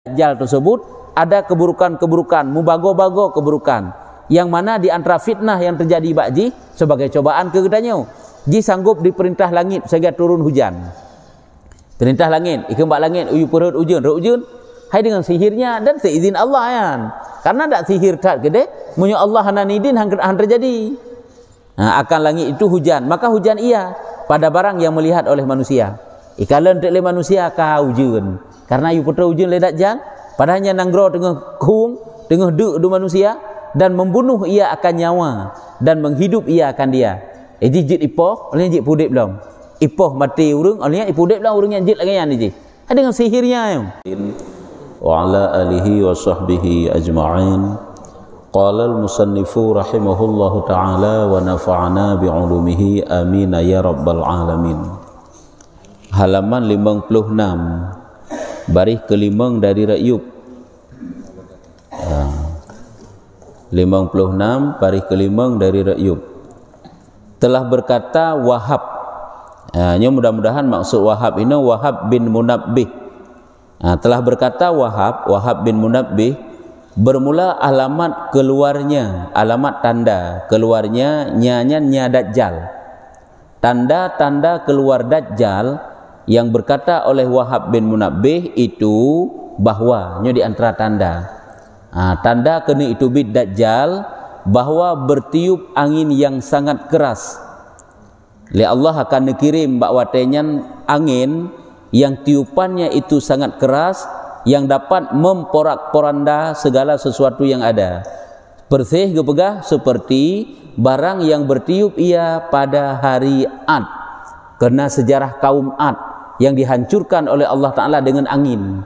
Dajjal tersebut ada keburukan-keburukan, mubago-bago keburukan, yang mana di antara fitnah yang terjadi bakji sebagai cobaan ke kedanyo. Ji sanggup diperintah langit sehingga turun hujan. Perintah langit, ikembak langit, uyu perut ujun, ujun. Hai dengan sihirnya dan seizin Allah kan. Karena tak sihir tak gede, munyo Allah hananidin hang terjadi. Nah, akan langit itu hujan, maka hujan ia pada barang yang melihat oleh manusia. Ikalan untuk manusia kau ujun. Karena you putra ujun le Dajjal, padahnya nanggro tengah kung, tengah duk manusia, dan membunuh ia akan nyawa dan menghidup ia akan dia. Jit ipoh, oleh jit pudip belum. Ipoh mati urang, oleh ipudip belum urang yang jit lagi yang ni. Ada dengan sihirnya yang. Wa ala alihi wa sahbihi ajma'in. Qala al-musannifu rahimahullahu ta'ala wa nafa'ana bi'ulumihi amin ya rabbal alamin. Halaman 56 baris ke-5 dari Ra'yub. 56 baris ke-5 dari Ra'yub. Telah berkata Wahab. Ini mudah-mudahan maksud Wahab ini Wahab bin Munabbih. Telah berkata Wahab bin Munabbih, bermula alamat keluarnya, alamat tanda keluarnya nya Dajjal. Tanda-tanda keluar Dajjal yang berkata oleh Wahab bin Munabbih itu bahwa di antara tanda. Tanda kena itu bid Dajjal bahwa bertiup angin yang sangat keras. Allah akan dikirim bakwatenya angin yang tiupannya itu sangat keras, yang dapat memporak-poranda segala sesuatu yang ada. Persih kepegah seperti barang yang bertiup ia pada hari Ad, karena sejarah kaum Ad yang dihancurkan oleh Allah Ta'ala dengan angin.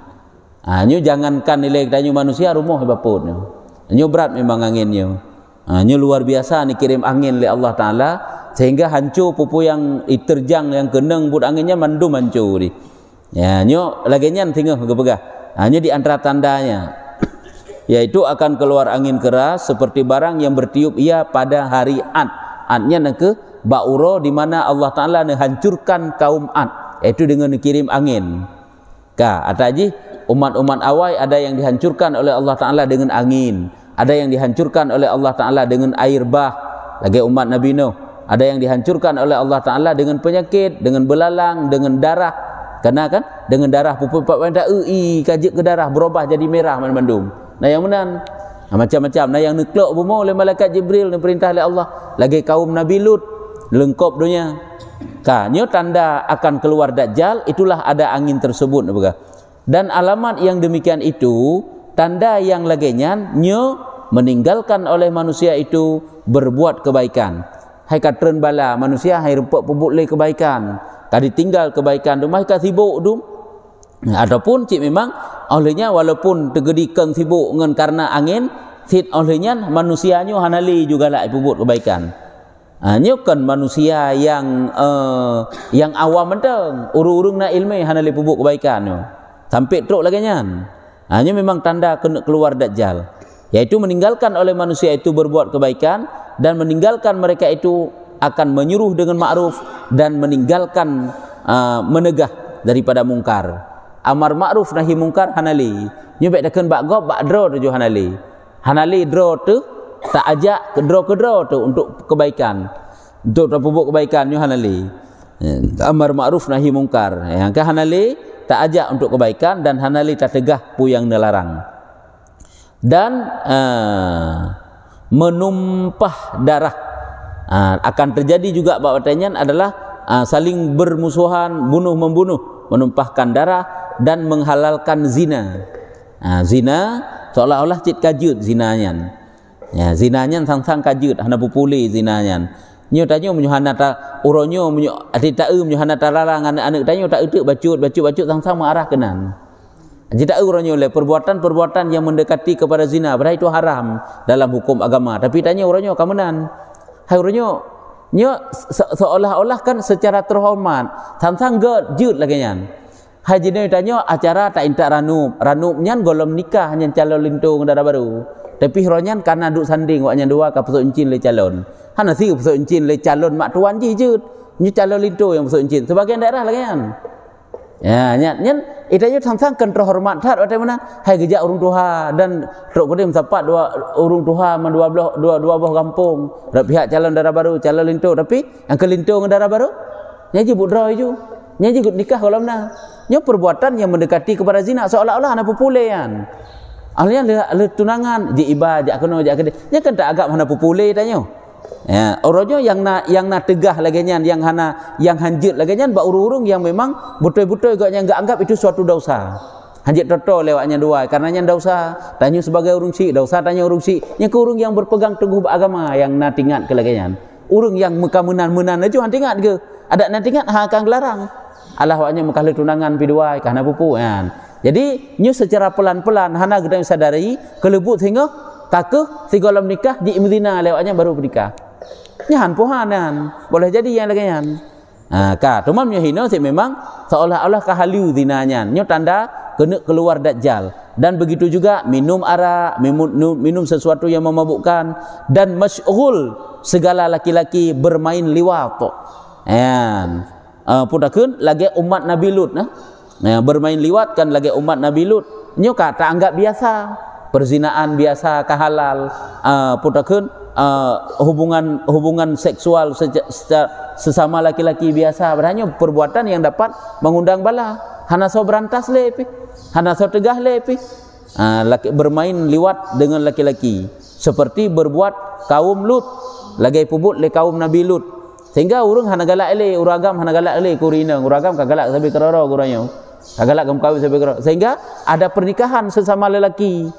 Nyo jangankan nilai danyu manusia rumah bapun. Nyo berat memang anginnya. Nyo luar biasa ni kirim angin oleh Allah Ta'ala sehingga hancur pupu yang iterjang yang keneng bud anginnya mandum hancur di. Ya, nyo laginya tinggal kepegah. Hanya di antara tandanya yaitu akan keluar angin keras seperti barang yang bertiup ia pada hari Ad. Adnya ke Ba'uro, di mana Allah Ta'ala menghancurkan kaum Ad, yaitu dengan dikirim angin. Ataji umat-umat awal ada yang dihancurkan oleh Allah Ta'ala dengan angin, ada yang dihancurkan oleh Allah Ta'ala dengan air bah. Lagi umat Nabi Nuh ada yang dihancurkan oleh Allah Ta'ala dengan penyakit, dengan belalang, dengan darah. Karena kan dengan darah pupuk pada kajik ke darah berubah jadi merah mandum. Nah yang menan macam-macam. Nah yang nukluk bumo oleh malaikat Jibril dan perintah oleh Allah. Lagi kaum Nabi Lut lengkap dunia. Nyo tanda akan keluar Dajjal itulah ada angin tersebut. Dan alamat yang demikian itu tanda yang laginya nyo meninggalkan oleh manusia itu berbuat kebaikan. Hai katren bala manusia hai rupak pebuk le kebaikan. Kadi tinggal kebaikan rumah ka sibuk tu. Ataupun cik memang olehnya walaupun tergedikan sibuk dengan karena angin, sit olehnya manusianya hanali juga lah buat kebaikan. Nyo kan manusia yang awam menteng, urung-urung na ilmu hanali buat kebaikan nyo. Sampai truk lagi nya. Nyo memang tanda kena keluar Dajjal, yaitu meninggalkan oleh manusia itu berbuat kebaikan dan meninggalkan mereka itu akan menyuruh dengan ma'ruf dan meninggalkan menegah daripada mungkar. Amar ma'ruf nahi mungkar hanali. Nyo baik dakan bak gob bak draw tu hanali. Hanali draw tu tak ajak ke draw tu untuk kebaikan. Untuk berbuat kebaikan nyo hanali. Amar ma'ruf nahi mungkar. Yang ke hanali tak ajak untuk kebaikan dan hanali tak tegah pu yang dilarang. Dan menumpah darah. Akan terjadi juga bahawa adalah saling bermusuhan, bunuh-membunuh, menumpahkan darah dan menghalalkan zina. Zina seolah-olah cit kajut zinanya. Ya, zinanya sang-sang kajut hana pupuli zinanya. Nyo tanyo menyuhana ta uronyo menyo atita menyuhana talarang anak-anak tanyo tak utuk bacut sang-sang mengarah kenan. Jika uronyo le perbuatan-perbuatan yang mendekati kepada zina, padahal itu haram dalam hukum agama. Tapi tanya uronyo kamenan. Hai uronyo seolah-olah kan secara terhormat sang-sang jut lagi nyan. Hai jine tanya acara tak intak ranum nyan golom nikah nyan calon lintung darah baru. Tapi ronyan karena duk sanding wak nyan dua ka pesok encin le calon. Hana si pesok encin le calon mak tuan ji jut. Nyu calon lintung yang pesok encin. Sebagian daerah lagi nyan. Ya, nyen itanya tang-tang kan terhormat tat waktu mana hai gejak urung tuha dan truk kodim sapat dua urung tuha man dua buah kampung dak pihak calon darah baru calon lintu tapi yang kelintu dengan darah baru nyaji budra itu nyaji nikah kalau mana nya perbuatan yang mendekati kepada zina seolah-olah ana populean ahlian le tunangan ji iba jak keno jak kede nya kan tak agak mana popule tanyo ya orangnya yang na tegah lagi nyan yang hanjut lagi nyan ba urung-urung yang memang betul-betul gaknya enggak anggap itu suatu dosa hanjut toto lewatnya dua karena nyan dosa tanya sebagai urung si dosa tanya urung si nya ke urung yang berpegang teguh agama yang na tingat ke lagi nyan urung yang mekamenan-menan aja han tingat ke ada na tingat ha kang larang Allah waknya mekah tunangan piduai kana pupu kan jadi nyu secara pelan-pelan hana kita sadari kelebut sehingga takeh si golam nikah di Medina lewatnya baru bernikah nyahan pohanan boleh jadi yang lagian ka cuma nyu hino sih memang seolah-olah kahaliu zinanya nyu tanda kena keluar dajjal dan begitu juga minum arak minum sesuatu yang memabukkan dan masyghul segala laki-laki bermain liwat kan putakeun lagi umat Nabi Lut bermain liwat kan lagi umat Nabi Lut nyu kata anggap biasa perzinaan biasa kahalal putakeun hubungan seksual sesama laki-laki biasa berhanya perbuatan yang dapat mengundang bala hana so berantas lepi hana so tegah lepi bermain liwat dengan laki-laki seperti berbuat kaum Lut lagi pubut le kaum Nabi Lut sehingga urang hana galak ele uragam hana galak ele kurina uragam kagalak sabi keroro kuranyo kagalak gam kawin sabi keroro sehingga ada pernikahan sesama lelaki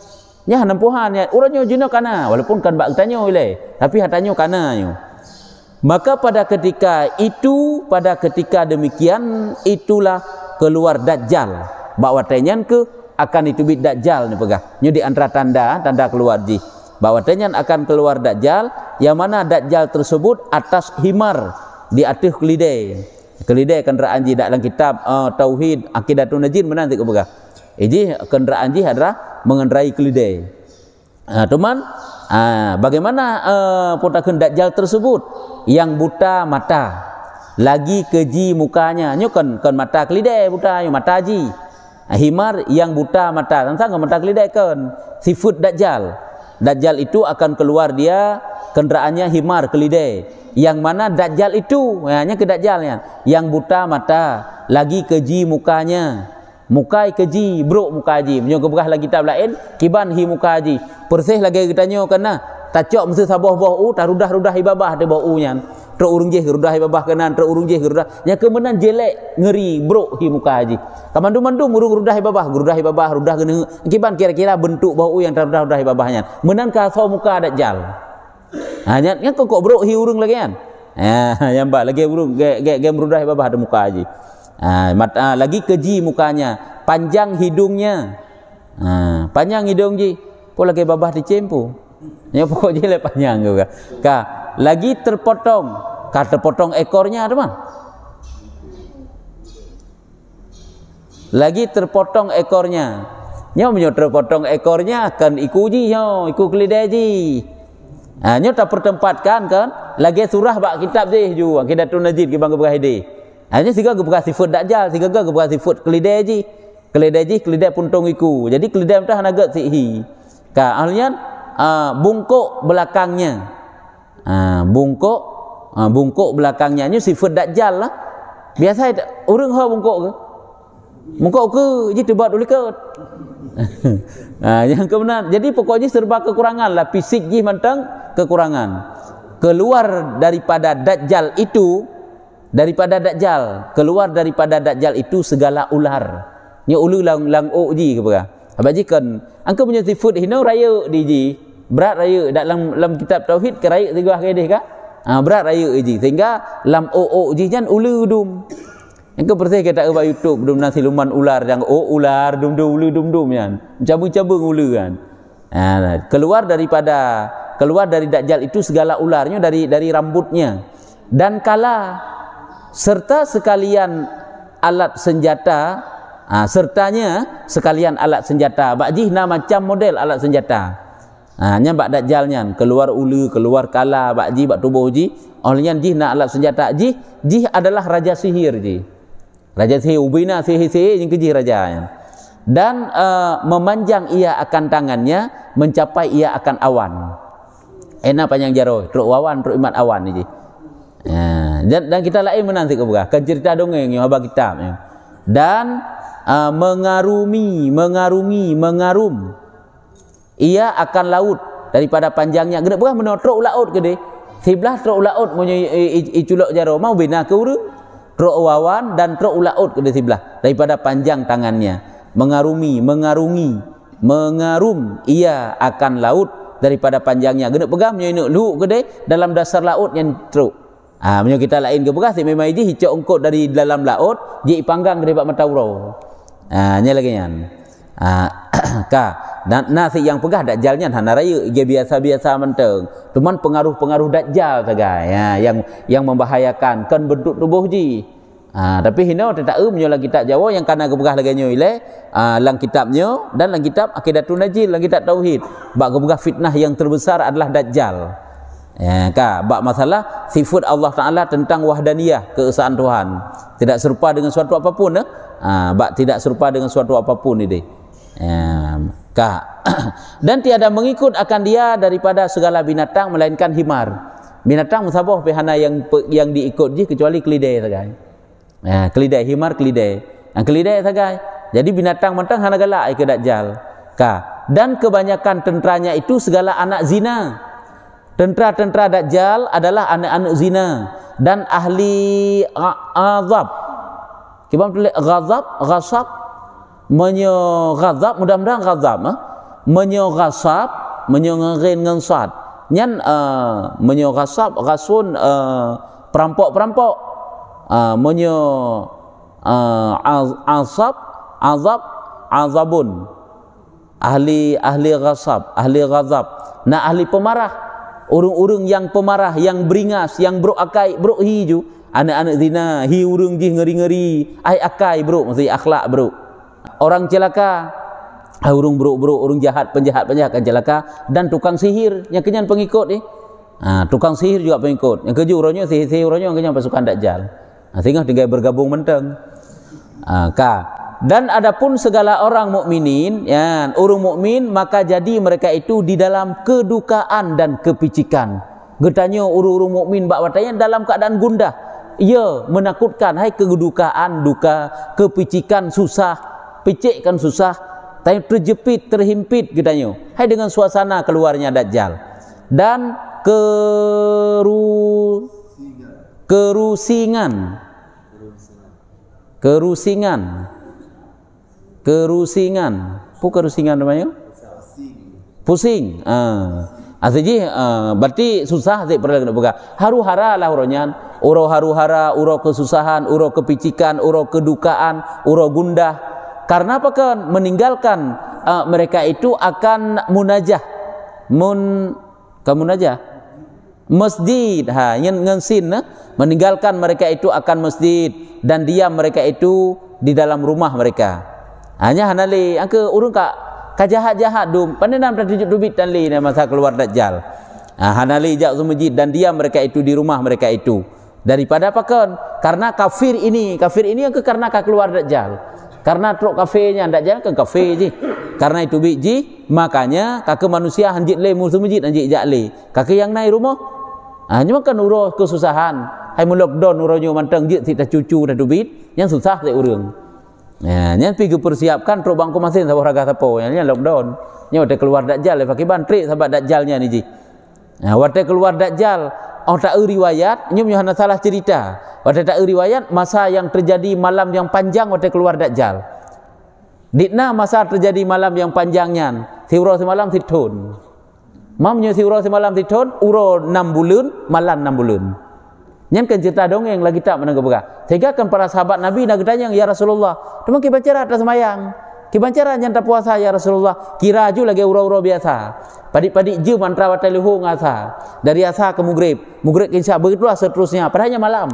nya nempuhan ya urangnya jino kana walaupun kan bak tanyo ile tapi hatanyo kana yo maka pada ketika demikian itulah keluar dajjal bawa tenyan ke akan itu bid dajjal ni pegah nyu di antara tanda keluar ji bawa tenyan akan keluar dajjal yang mana dajjal tersebut atas himar di atas kelidai kenderaan ji dalam kitab tauhid aqidatun najin mana nanti pegah ini kenderaan ji adalah mengendarai kelidai teman bagaimana putakeun dajjal tersebut yang buta mata lagi keji mukanya nyu kan mata kelidai buta nyu mata ji himar yang buta mata tentang mata kelidai kan sifat dajjal itu akan keluar dia kenderaannya himar kelidai yang mana dajjal itu hanya ke dajjalnya yang buta mata lagi keji mukanya mukai keji bro mukaji menyo gebah lagi kitab lain kiban hi mukaji persih lagi kitanyo kana tacok mesti sabah bau tarudah-rudah ibabah de bau nyan tro urung je rudah ibabah kanan tro urung je rudah nya kemenan jelek ngeri bro hi mukaji kamandum-mandum urung rudah ibabah rudah geuneung kiban kira-kira bentuk bau yang tarudah-rudah ibabahnya menan ka so muka dajjal hanya kok bro hi urung lagi kan yang ba lagi urung ge rudah ibabah de mukaji mata lagi keji mukanya panjang hidungnya panjang hidung ji pun lagi babah dicempu ya pokok je le panjang juga lagi terpotong ekornya teman lagi terpotong ekornya nyo terpotong ekornya akan ikuji iku kelidai ji nyo tak pertempatkan kan lagi surah bak kitab je ju aqidatun najid ki bang berhadi hanya siga gebuka sifat dajjal siga gebuka sifat kelidai ji puntung iku jadi kelidai mentah naga sihi ka ahlian bungkuk belakangnya bungkuk belakangnya nya sifat dajjal lah biasa urang ha bungkuk ke ji tebat ulikat yang kebenar jadi pokoknya serba kekurangan lah fisik ji mantang kekurangan keluar daripada dajjal itu segala ular nya ulu lang ji ke bega abaji kan angka punya sifat hino raya di ji berat raya dalam kitab tauhid ke raya tiga kedeh ka berat raya ji sehingga lam ji jan ulu dum angka persih kita ba YouTube dum nasi luman ular yang ular dum ulu dum kan cabung-cabung ulu kan keluar dari dajjal itu segala ularnya dari rambutnya dan serta sekalian alat senjata sekalian alat senjata bakjih macam model alat senjata nya bak dajjalnya keluar ulu keluar kala bakji bak tubuh ji olehnya jih alat senjata jih adalah raja sihir ji Raja sihir ubina sihir yang keji raja. Dan memanjang ia akan tangannya mencapai ia akan awan. Enak panjang jaro, truk wawan, truk imat awan ni. Dan kita lain menanti ke buka, kan cerita dongeng yang abang kitab. Dan mengarum. Ia akan laut daripada panjangnya. Kena bukan menurut truk laut ke dia. Sebelah truk laut punya iculok jaro mau bina ke urang. Truk wawan dan truk laut ke dia sebelah daripada panjang tangannya. Mengarum ia akan laut daripada panjangnya. Kena pegang punya inuk lu ke dia dalam dasar laut yang truk. Punya kita lain ke bekas memang ini hicau ongkot dari dalam laut dia panggang ke dia bak mata urau. Nya lagi nyan. Dan nasi yang pegah dajjalnya hana raya dia biasa-biasa menteng. Cuman pengaruh-pengaruh dajjal saja yang membahayakan kan bentuk tubuh ji. Tapi hina tak menyolah kitab Jawa yang kana kepegah lagi nyo ile lang kitabnya dan lang kitab Aqidatun Najil, lang kitab tauhid. Bak kepegah fitnah yang terbesar adalah dajjal. Bak masalah sifat Allah Taala tentang wahdaniyah, keesaan Tuhan. Tidak serupa dengan suatu apapun bak tidak serupa dengan suatu apapun ini. Dan tiada mengikut akan dia daripada segala binatang melainkan himar. Binatang musabah pihana yang diikut je kecuali kelidai saja. Kelidai himar kelidai. Kelidai saja. Jadi binatang mentang hana galak ke dajjal. Dan kebanyakan tenteranya itu segala anak zina. Tentera-tentera dajjal adalah anak-anak zina dan ahli azab. Kita tulis ghazab ghazab mudah-mudahan ghazab menyoghasab menyongerin ngensat nyan menyoghasab ghasun perampok-perampok azabun ahli ghazab nah ahli pemarah urung-urung yang pemarah yang beringas yang bro akai bro hiju anak-anak zina hi urung ji ngeri-ngeri ai akai bro mesti akhlak bro orang celaka urung bro urung jahat penjahat kan celaka dan tukang sihir yang kenyan pengikut ni tukang sihir juga pengikut yang keju uronyo sihir uronyo yang kenyan pasukan dajjal sehingga tinggal bergabung menteng dan adapun segala orang mukminin urung mukmin maka jadi mereka itu di dalam kedukaan dan kepicikan getanya urung mukmin bak watanya dalam keadaan gundah ia menakutkan hai kedukaan duka kepicikan susah picikkan susah tapi terjepit terhimpit getanya hai dengan suasana keluarnya dajjal dan kerusingan namanya pusing berarti susah sih perlu kena buka haru-hara lah uronyan uro haru-hara uro kesusahan uro kepicikan uro kedukaan uro gundah karena apa kan meninggalkan mereka itu akan munajah masjid ngensin meninggalkan mereka itu akan masjid dan diam mereka itu di dalam rumah mereka hanya hanali angke urung kajahat-jahat dum panenam dah tujuh dubit dan li masa keluar dajjal hanali jak masjid dan diam mereka itu di rumah mereka itu daripada apa kan karena kafir ini yang karena keluar dajjal karena truk kafirnya dajjal kan kafir je karena itu biji makanya kakek manusia hanjit le musuh masjid hanjit jak le kakek yang naik rumah cuma kan uroh kesusahan hai lockdown urohnya manteng je kita cucu dah dubit yang susah le urang nya pergi persiapkan truk bangku masin sabah raga sapo nya lockdown nya wate keluar dajjal le pakai bantrik sahabat dajjalnya ni ji wate keluar dajjal tak riwayat nya hanya salah cerita wate tak riwayat masa yang terjadi malam yang panjang wate keluar dajjal ditna masa terjadi malam yang panjangnya siuro semalam situn mamnya siuro semalam situn uro 6 bulan malam 6 bulan nyan kan cerita dongeng lagi tak menang kebuka sehingga kan para sahabat Nabi nak tanya ya Rasulullah cuma kibancara atas semayang kibancara nyanta puasa ya Rasulullah kira ju lagi ura-ura biasa padik-padik je mantra watai luhung asa dari asa ke maghrib ke isya begitulah seterusnya padahal malam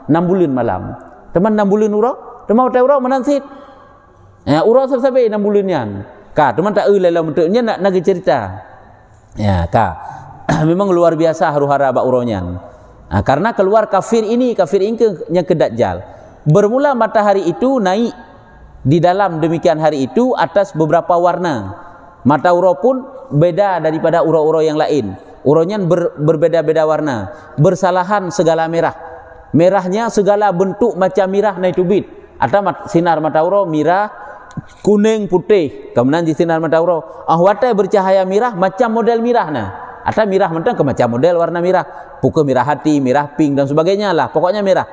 6 bulan malam teman 6 bulan ura teman watai ura menansit ura sampai 6 bulan nyan teman tak lalu bentuknya nak cerita memang luar biasa haru-hara bak uronyan karena keluar kafir ini yang ke dajjal Bermula matahari itu naik di dalam demikian hari itu atas beberapa warna. Mata uro pun beda daripada uro-uro yang lain. Uronya berbeda-beda warna. Bersalahan segala merah. Merahnya segala bentuk macam merah naik tubit. Ada sinar mata uro merah, kuning, putih. Kemudian di sinar mata uro ahwata bercahaya merah macam model merah nah. Ada merah mentang ke macam model warna merah. Pukul merah hati, merah pink dan sebagainya lah. Pokoknya merah.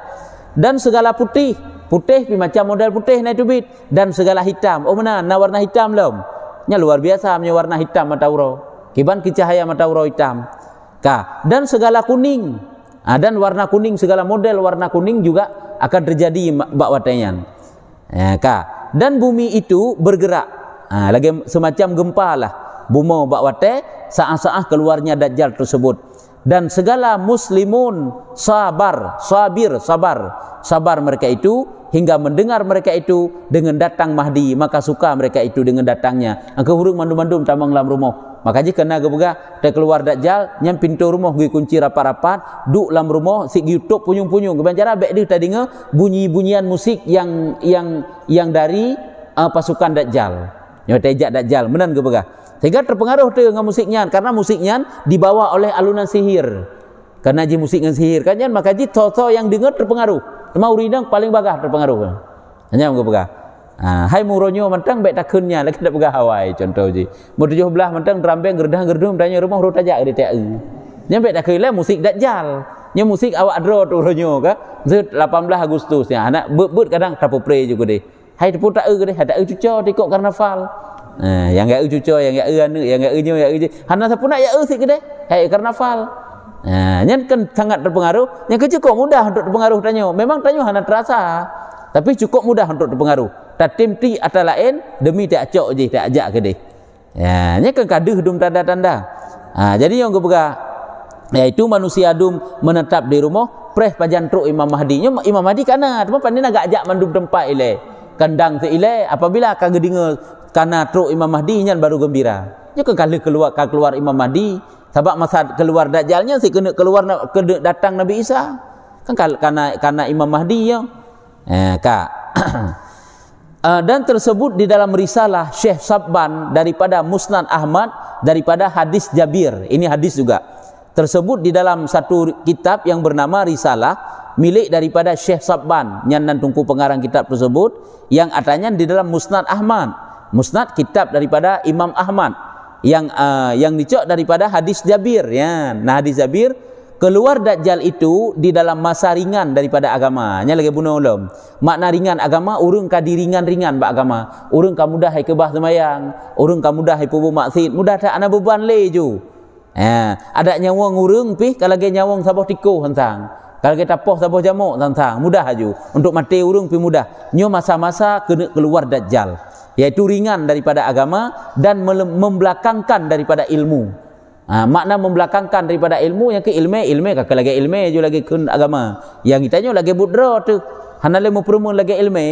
Dan segala putih. Putih macam model putih naik tubit. Dan segala hitam. Oh mana? Nah warna hitam belum? Nya luar biasa punya warna hitam mata uro. Kiban cahaya mata uro hitam. Dan segala kuning. Dan warna kuning, segala model warna kuning juga akan terjadi bak watenyan. Dan bumi itu bergerak. Lagi semacam gempa lah. Bumi bak wate saah-saah keluarnya Dajjal tersebut. Dan segala muslimun sabar mereka itu hingga mendengar mereka itu dengan datang Mahdi, maka suka mereka itu dengan datangnya. Angka hurung mandum-mandum tamang dalam rumah. Maka jika kena gebega dia keluar Dajjal, nyam pintu rumah gue kunci rapat-rapat, duk dalam rumah si YouTube punyung-punyung. Kebancara baik dia tadi dengar bunyi-bunyian musik yang dari pasukan Dajjal. Yang tejak Dajjal menan gebega. Sehingga terpengaruh tu dengan musiknya, karena musiknya dibawa oleh alunan sihir. Karena ji musik dengan sihir kan, maka ji toto yang dengar terpengaruh. Mau ridang paling bagah terpengaruh. Hanya mau begah. Hai muronyo mentang baik takunnya lagi tak begah Hawaii contoh ji. Mau 17 mentang drambeng gerdah-gerdum tanya rumah ru tajak di TAU. Nya baik takun lah musik Dajjal. Nya musik awak dro tu ronyo ka. 18 Agustus ya anak bet kadang tapu pre juga deh. Hai tepu tak ke deh, ada cuco tikok karnaval. Yang gak cuco, yang gak anu, yang gak nyo, yang hana sapuna ya sik gede. Hai karnaval. Nyen kan sangat terpengaruh. Yang cukup mudah untuk terpengaruh tanyo. Memang tanyo hana terasa. Tapi cukup mudah untuk terpengaruh. Tatim ti atau lain demi tak cok je tak ajak ke deh. Nya kan kaduh dum tanda-tanda. Jadi yang gebega yaitu manusia dum menetap di rumah preh pajan truk Imam Mahdi. Nya Imam Mahdi kana, cuma pandai nak ajak mandum tempat ile. Kandang tu ile apabila akan gedinga karena truk Imam Mahdi nyan baru gembira. Nya kan kalau keluar Imam Mahdi, sebab masa keluar Dajjalnya si kena keluar kena datang Nabi Isa. Kan karena Imam Mahdi ya. Dan tersebut di dalam risalah Syekh Sabban daripada Musnad Ahmad daripada hadis Jabir. Ini hadis juga. Tersebut di dalam satu kitab yang bernama Risalah milik daripada Syekh Sabban. Nyan tungku pengarang kitab tersebut yang atanya di dalam Musnad Ahmad. Musnad kitab daripada Imam Ahmad yang dicok daripada hadis Jabir ya. Nah hadis Jabir keluar Dajjal itu di dalam masa ringan daripada agama. Nya lagi bunuh ulum. Makna ringan agama urung ka diringan-ringan ba agama. Urung ka mudah hai kebah semayang, urung ka mudah hai pubu maksiat, mudah tak ana beban le ju. Ada nyawang urung pi kalau ge nyawang saboh tiko hentang. Kalau kita poh saboh jamuk hentang, mudah aju. Untuk mati urung pi mudah. Nyo masa-masa kena keluar Dajjal. Yaitu ringan daripada agama dan membelakangkan daripada ilmu. Makna membelakangkan daripada ilmu yang ke ilmu kakak lagi ilmu je lagi kun agama. Yang kita nyo lagi budra tu. Hana le muperumun lagi ilmu.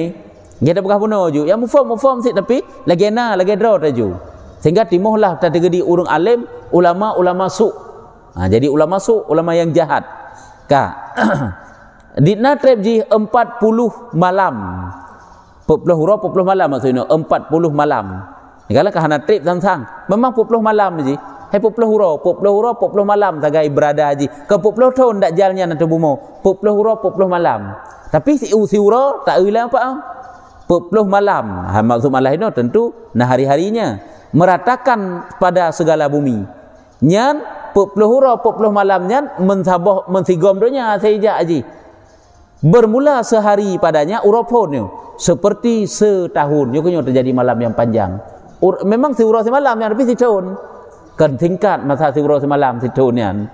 Kita bukan puno ju. Yang mufam sik tapi lagi lagi dra tu. Sehingga timuhlah kategori urung alim, ulama su. Jadi ulama su, ulama yang jahat. Dina trep ji 40 malam. 40 malam maksudnya 40 malam. Kalau kahana trip sang memang 40 malam ji. Hai 40 malam tagai berada haji. Ke 40 tahun dak jalnya nanti bumo. 40 malam. Tapi si uro tak ulah apa? 40 malam. Maksud malam itu tentu nah hari-harinya meratakan pada segala bumi. Nyan 40 malam nyan mensigom donya seja haji. Bermula sehari padanya uroponnya seperti setahun. Nyoknya terjadi malam yang panjang. Memang siuro semalam yang tapi setahun. Kan tingkat masa siuro semalam setahun yang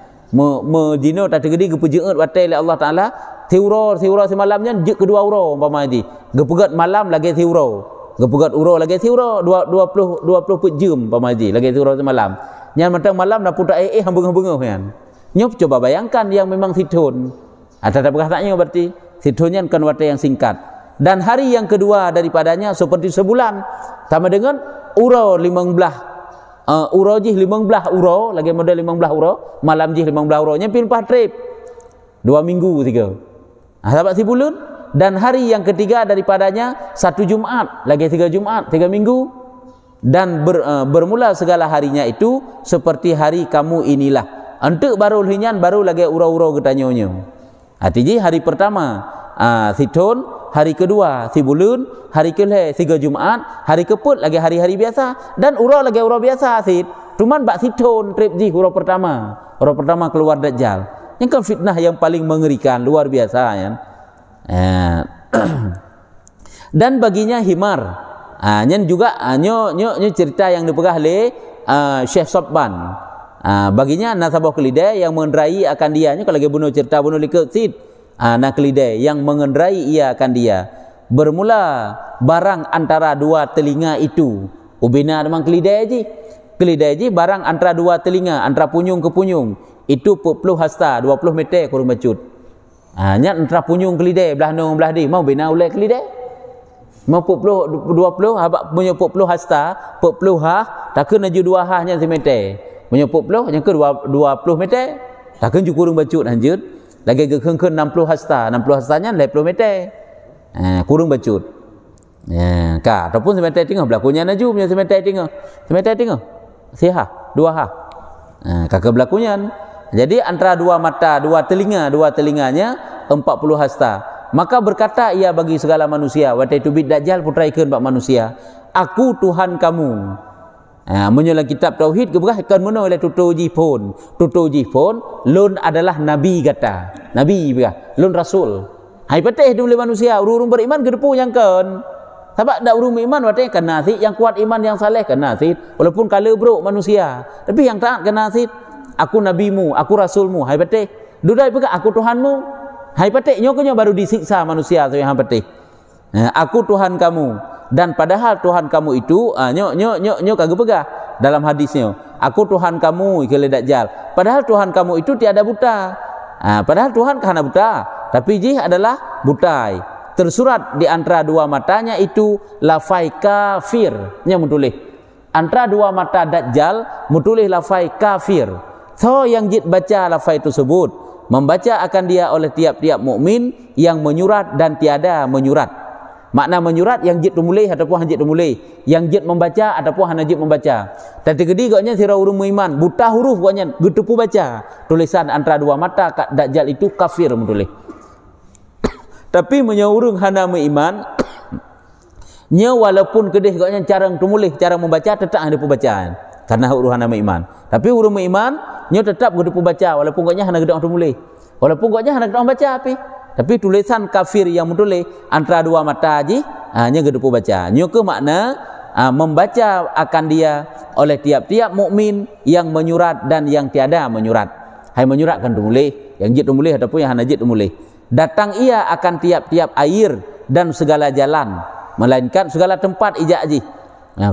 jino tak tergedi gepujeut watai oleh Allah Taala. Siuro semalamnya je kedua uro umpama ji. Gepegat malam lagi siuro. Gepegat uro lagi siuro 20 jam umpama ji lagi siuro semalam. Yang mentang malam nak putak hambung-hambung kan. Nyop coba bayangkan yang memang setahun. Ada berkatanya berarti setahunnya kan watai yang singkat. Dan hari yang kedua daripadanya seperti sebulan sama dengan uro 15 uro jih 15 uro lagi model 15 uro malam jih 15 uro nyempil 4 trip 2 minggu 3 sahabat si bulan dan hari yang ketiga daripadanya 1 Jumaat, lagi 3 Jumaat, 3 minggu, dan bermula segala harinya itu seperti hari kamu inilah. Untuk baru hinyan baru lagi urau-urau ketanyonyo. Artinya hari pertama Situn, hari kedua Sibulun, hari kelih 3 Jumaat, hari keput lagi hari-hari biasa, dan urau lagi urau biasa sit. Cuman bak Situn trip ji urau pertama. Urau pertama keluar Dajjal. Yang kan fitnah yang paling mengerikan, luar biasa ya. Dan baginya himar. Nyen juga nyo cerita yang dipegah oleh Syekh Sabban. Baginya nasabah kelidai yang mengendarai akan dia. Nyo kalau lagi bunuh cerita bunuh liket sid. Nak kelidai yang mengendarai ia akan dia. Bermula barang antara dua telinga itu. Ubina memang kelidai je. Kelidai je barang antara dua telinga, antara punyung ke punyung. Itu 40 hasta, 20 meter kurang bacut. Nyat antara punyung kelidai belah nong belah di mau bina ulai kelidai. Mau 40 20 abak punya 40 hasta, 40 ha, takkan aju 2 ha nya meter. Punya 40 yang ke 20 meter. Takkan ju kurang bacut lanjut. Lagi ke 60 hasta, 60 hastanya 20 meter. Kurang bacut. Ka ataupun semeter tengah berlakunya naju punya semeter tengah. Semeter tengah. Siha, 2 ha. Kakak berlakunya. Jadi antara dua mata, dua telinganya 40 hasta. Maka berkata ia bagi segala manusia, wa taitu bid dajjal putra ikan bak manusia, aku Tuhan kamu. Menyolang kitab tauhid kebegah akan mana oleh tutu jipun. Tutu jipun lun adalah nabi kata. Nabi begah, lun rasul. Hai patih tu oleh manusia, urung beriman kedepu yang kan. Sebab dak urung beriman watih kan nasib yang kuat iman yang saleh kan nasib. Walaupun kala buruk manusia, tapi yang taat kan nasib. Aku nabimu, aku rasulmu, hai patih. Dudai begah aku Tuhanmu. Hai patih nyokonyo baru disiksa manusia tu yang patih. Aku Tuhan kamu. Dan padahal Tuhan kamu itu nyo kagak begah dalam hadisnya. Aku Tuhan kamu ikut Dajjal. Padahal Tuhan kamu itu tiada buta. Padahal Tuhan karena buta, tapi jih adalah butai. Tersurat di antara dua matanya itu lafai kafir. Nya mutulih. Antara dua mata Dajjal mutulih lafai kafir. So yang jid baca lafai tersebut membaca akan dia oleh tiap-tiap mukmin yang menyurat dan tiada menyurat. Makna menyurat yang jid tumulih ataupun hanjit tumulih, yang jid membaca ataupun hanjit membaca. Dan tegedi gaknya sira urung iman, buta huruf gaknya getepu baca. Tulisan antara dua mata Dajjal itu kafir mutulih. Tapi menyaurung hana iman, nya walaupun kedih gaknya cara tumulih, cara membaca tetap hana bacaan. Karena huruf hana iman. Tapi urung iman, nya tetap getepu baca walaupun gaknya hana gedang tumulih. Walaupun gaknya hana gedang baca tapi tulisan kafir yang mutulih antara dua mata aji hanya gedepu baca. Nyo ke makna membaca akan dia oleh tiap-tiap mukmin yang menyurat dan yang tiada menyurat. Hai menyurat kan tumulih, yang jid tumulih ataupun yang hana jid tumulih. Datang ia akan tiap-tiap air dan segala jalan, melainkan segala tempat ijak aji.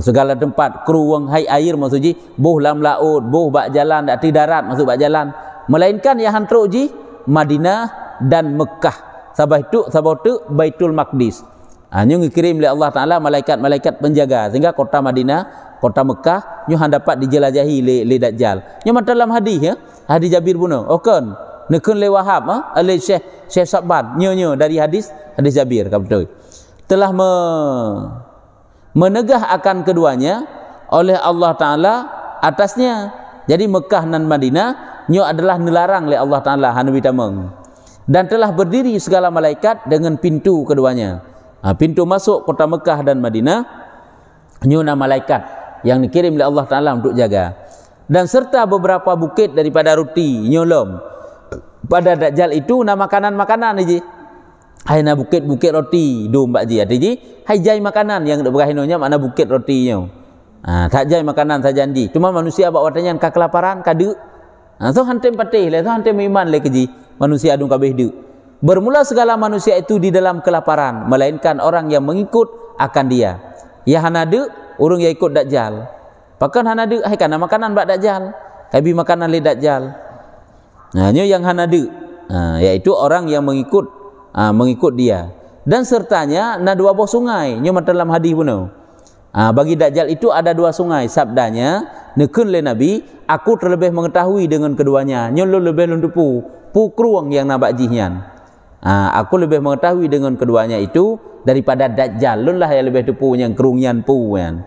Segala tempat keruang hai air maksudji, boh lam laut, boh bak jalan dak ti darat masuk bak jalan. Melainkan yang hantruk ji Madinah dan Mekah. Sabah itu Baitul Maqdis. Nyo ngikirim oleh Allah Taala malaikat-malaikat penjaga sehingga kota Madinah, kota Mekah nyo dapat dijelajahi le Dajjal. Nyo dalam hadis ya, hadis Jabir buno. Okon nekun le Wahab oleh Syekh Sabban. Nyo dari hadis Jabir ka betul. Telah menegah akan keduanya oleh Allah Taala atasnya. Jadi Mekah dan Madinah nyo adalah nelarang oleh Allah Taala hanu bitameng. Dan telah berdiri segala malaikat dengan pintu keduanya. Pintu masuk kota Mekah dan Madinah nyuna malaikat yang dikirim oleh Allah Taala untuk jaga. Dan serta beberapa bukit daripada roti nyolom. Pada Dajjal itu nama makanan-makanan aja. Hai na bukit-bukit roti do mbak ji. Jadi hai jai makanan yang berahinonya mana bukit rotinya. Tak jai makanan saja janji. Cuma manusia bawa watanya ka kelaparan kadu. So hantem patih le, so hantem iman le keji. Manusia adung kabeh du. Bermula segala manusia itu di dalam kelaparan, melainkan orang yang mengikut akan dia. Ya hanade urang yang ikut Dajjal. Pakan hanade hai kana makanan bak Dajjal. Kabi makanan le Dajjal. Nyo yang hanade. Yaitu orang yang mengikut dia. Dan sertanya na dua buah sungai. Nyo dalam hadis puno. Bagi Dajjal itu ada dua sungai. Sabdanya nekun le Nabi, aku terlebih mengetahui dengan keduanya. Nyo lebih lundupu pukruang yang nabak jihyan. Aku lebih mengetahui dengan keduanya itu daripada Dajjal. Lunlah yang lebih tepu yang kerungian pu kan.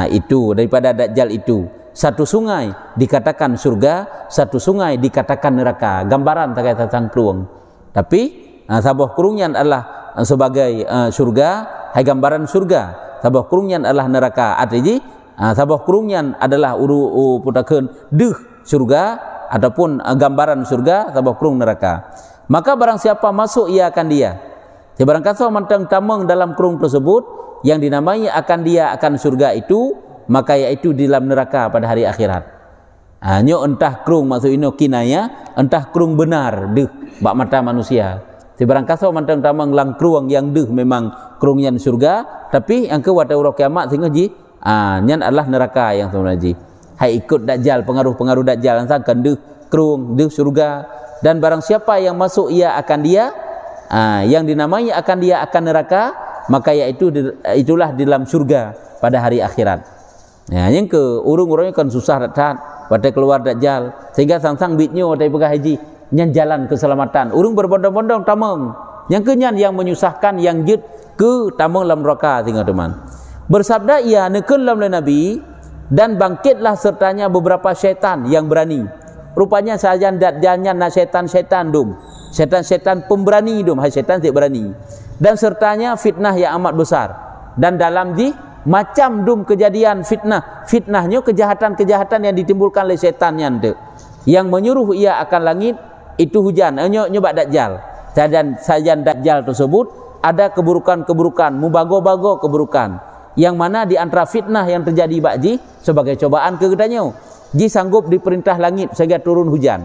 Itu daripada Dajjal itu. Satu sungai dikatakan surga, satu sungai dikatakan neraka. Gambaran terkait tentang kerung. Tapi sabah kerungian adalah sebagai surga, hai gambaran surga. Sabah kerungian adalah neraka. Artinya sabah kerungian adalah putakeun deuh surga ataupun gambaran surga, sabah kerung neraka. Maka barang siapa masuk ia akan dia. Sebarang kata mantang tamang dalam kerung tersebut yang dinamai akan dia akan surga itu, maka iaitu di dalam neraka pada hari akhirat. Nyo entah kerung maksud ino kinaya, entah kerung benar deuh bak mata manusia. Sebarang kata mantang tamang lang kerung yang deuh memang kerung yang surga, tapi yang ke wata ura kiamat sehingga ji nyan adalah neraka yang sebenarnya. Hai ikut Dajjal, pengaruh-pengaruh Dajjal sangkan deuh kerung deuh surga. Dan barang siapa yang masuk ia akan dia, yang dinamai akan dia akan neraka, maka itulah di dalam surga pada hari akhirat. Yang ke urung-urungnya kan susah datang pada keluar Dajjal sehingga sang-sang bitnyo dari pegah haji nyan jalan keselamatan. Urung berbondong-bondong tamang. Yang kenyan yang menyusahkan yang jid ke tamang dalam neraka tinggal teman. Bersabda ia nekeun dalam Nabi, dan bangkitlah sertanya beberapa syaitan yang berani. Rupanya sahaja Dajjalnya nak syaitan-syaitan dum. Syaitan-syaitan pemberani dum, hai syaitan tidak berani. Dan sertanya fitnah yang amat besar. Dan dalam macam dum kejadian fitnah. Fitnahnya kejahatan-kejahatan yang ditimbulkan oleh syaitan yang menyuruh ia akan langit itu hujan. Nyoba Dajjal. Sahaja Dajjal tersebut ada keburukan-keburukan, mubago-bago keburukan. Yang mana di antara fitnah yang terjadi bakji sebagai cobaan kegetanya. Ji sanggup diperintah langit sehingga turun hujan.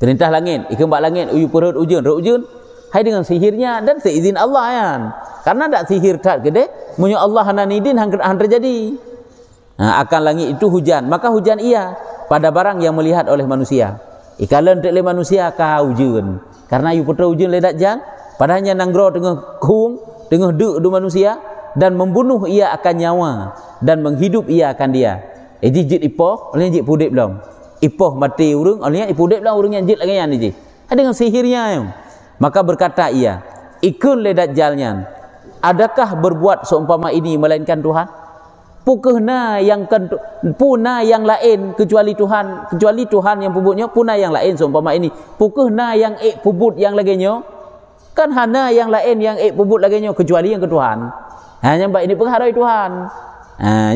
Perintah langit, ikan bak langit, uyu perut ujun, hai dengan sihirnya dan seizin Allah kan. Karena tak sihir tak gede, munyo Allah hananidin han terjadi. Akan langit itu hujan, maka hujan ia pada barang yang melihat oleh manusia. Ikalan oleh manusia kau ujun. Karena yu putra ujun le Dajjal, padahnya nanggro tengah kung, tengah duk manusia dan membunuh ia akan nyawa dan menghidup ia akan dia. Jit ipoh, oleh jit pudip belum. Ipoh mati urung, oleh ipudip belum urung yang jit lagi yang ni. Dengan sihirnya. Maka berkata ia, ikun le Dajjalnya, adakah berbuat seumpama ini melainkan Tuhan? Pukehna yang puna yang lain kecuali Tuhan yang pubutnya, puna yang lain seumpama ini. Pukehna yang pubut yang laginya, kan hana yang lain yang pubut laginya kecuali yang ke Tuhan. Hanya baik ini pengharai Tuhan.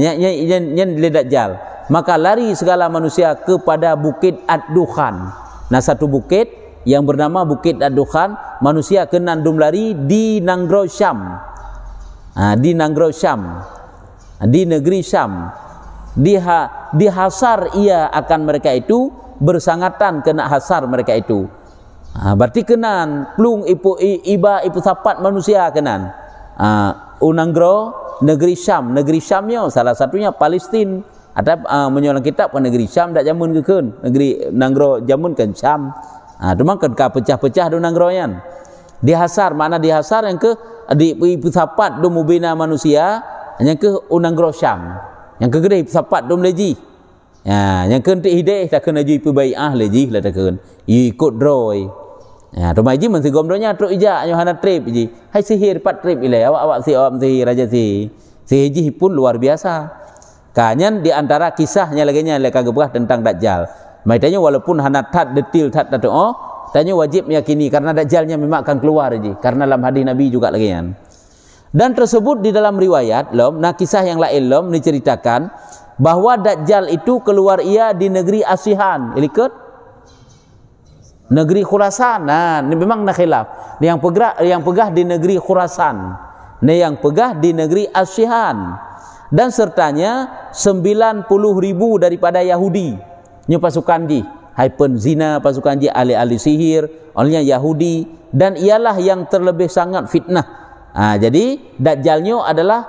Yang le Dajjal. Maka lari segala manusia kepada bukit Ad-Dukhan. Nah, satu bukit yang bernama bukit Ad-Dukhan, manusia kena dum lari di Nanggro Syam. Di Nanggro Syam, di negeri Syam. Dihasar ia akan mereka itu, bersangatan kena hasar mereka itu. Berarti kenan plung ibu sapat manusia kenan. Unanggro negeri Syamnya salah satunya Palestin. Ada menyolang kitab ke negeri Syam dak jamun kekeun negeri Nanggro jamun kan Syam. Cuma kan pecah-pecah do Nanggro-yan. Dihasar, mana dihasar yang ke di sapat do mubina manusia, yang ke Unanggro Syam. Yang ke gede sapat do leji. Yang ke ti hideh tak kena ji pebaiah leji lah tak keun. Ikut droi. Rumah ji mesti gomdonya truk ija Yohana trip ji. Hai sihir 4 trip ilai awak sihir raja si. Sihir ji pun luar biasa. Kanyan di antara kisahnya laginya le kagebah tentang Dajjal. Maitanya walaupun hana tat detil tat tanya wajib meyakini karena Dajjalnya memang akan keluar ji. Karena dalam hadis Nabi juga lagian. Dan tersebut di dalam riwayat kisah yang lain diceritakan bahwa Dajjal itu keluar ia di negeri Asihan. Ikut negeri Khurasan. Ini memang nak khilaf. Yang pegah di negeri Khurasan. Yang pegah di negeri Asihan. Dan sertanya 90.000 daripada Yahudi. Ini pasukan ji. Hai penzina pasukan ji, ahli-ahli sihir, olehnya Yahudi. Dan ialah yang terlebih sangat fitnah. Jadi Dajjalnya adalah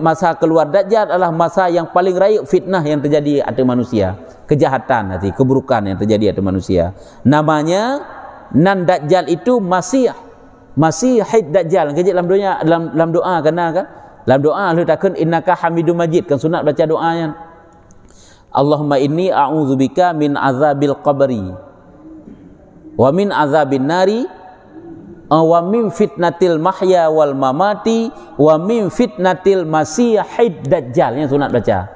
masa keluar Dajjal adalah masa yang paling raih fitnah yang terjadi atas manusia. Kejahatan nanti, keburukan yang terjadi atas manusia. Namanya Dajjal itu Masihid Dajjal. Kejap dalam doa kan? Dalam doa lu takun innaka Hamidum Majid, kan sunat baca doanya. Allahumma inni a'udzubika min azabil qabri wa min azabin nari wa min fitnatil mahya wal mamati wa min fitnatil masihid dajjal. Yang sunat baca.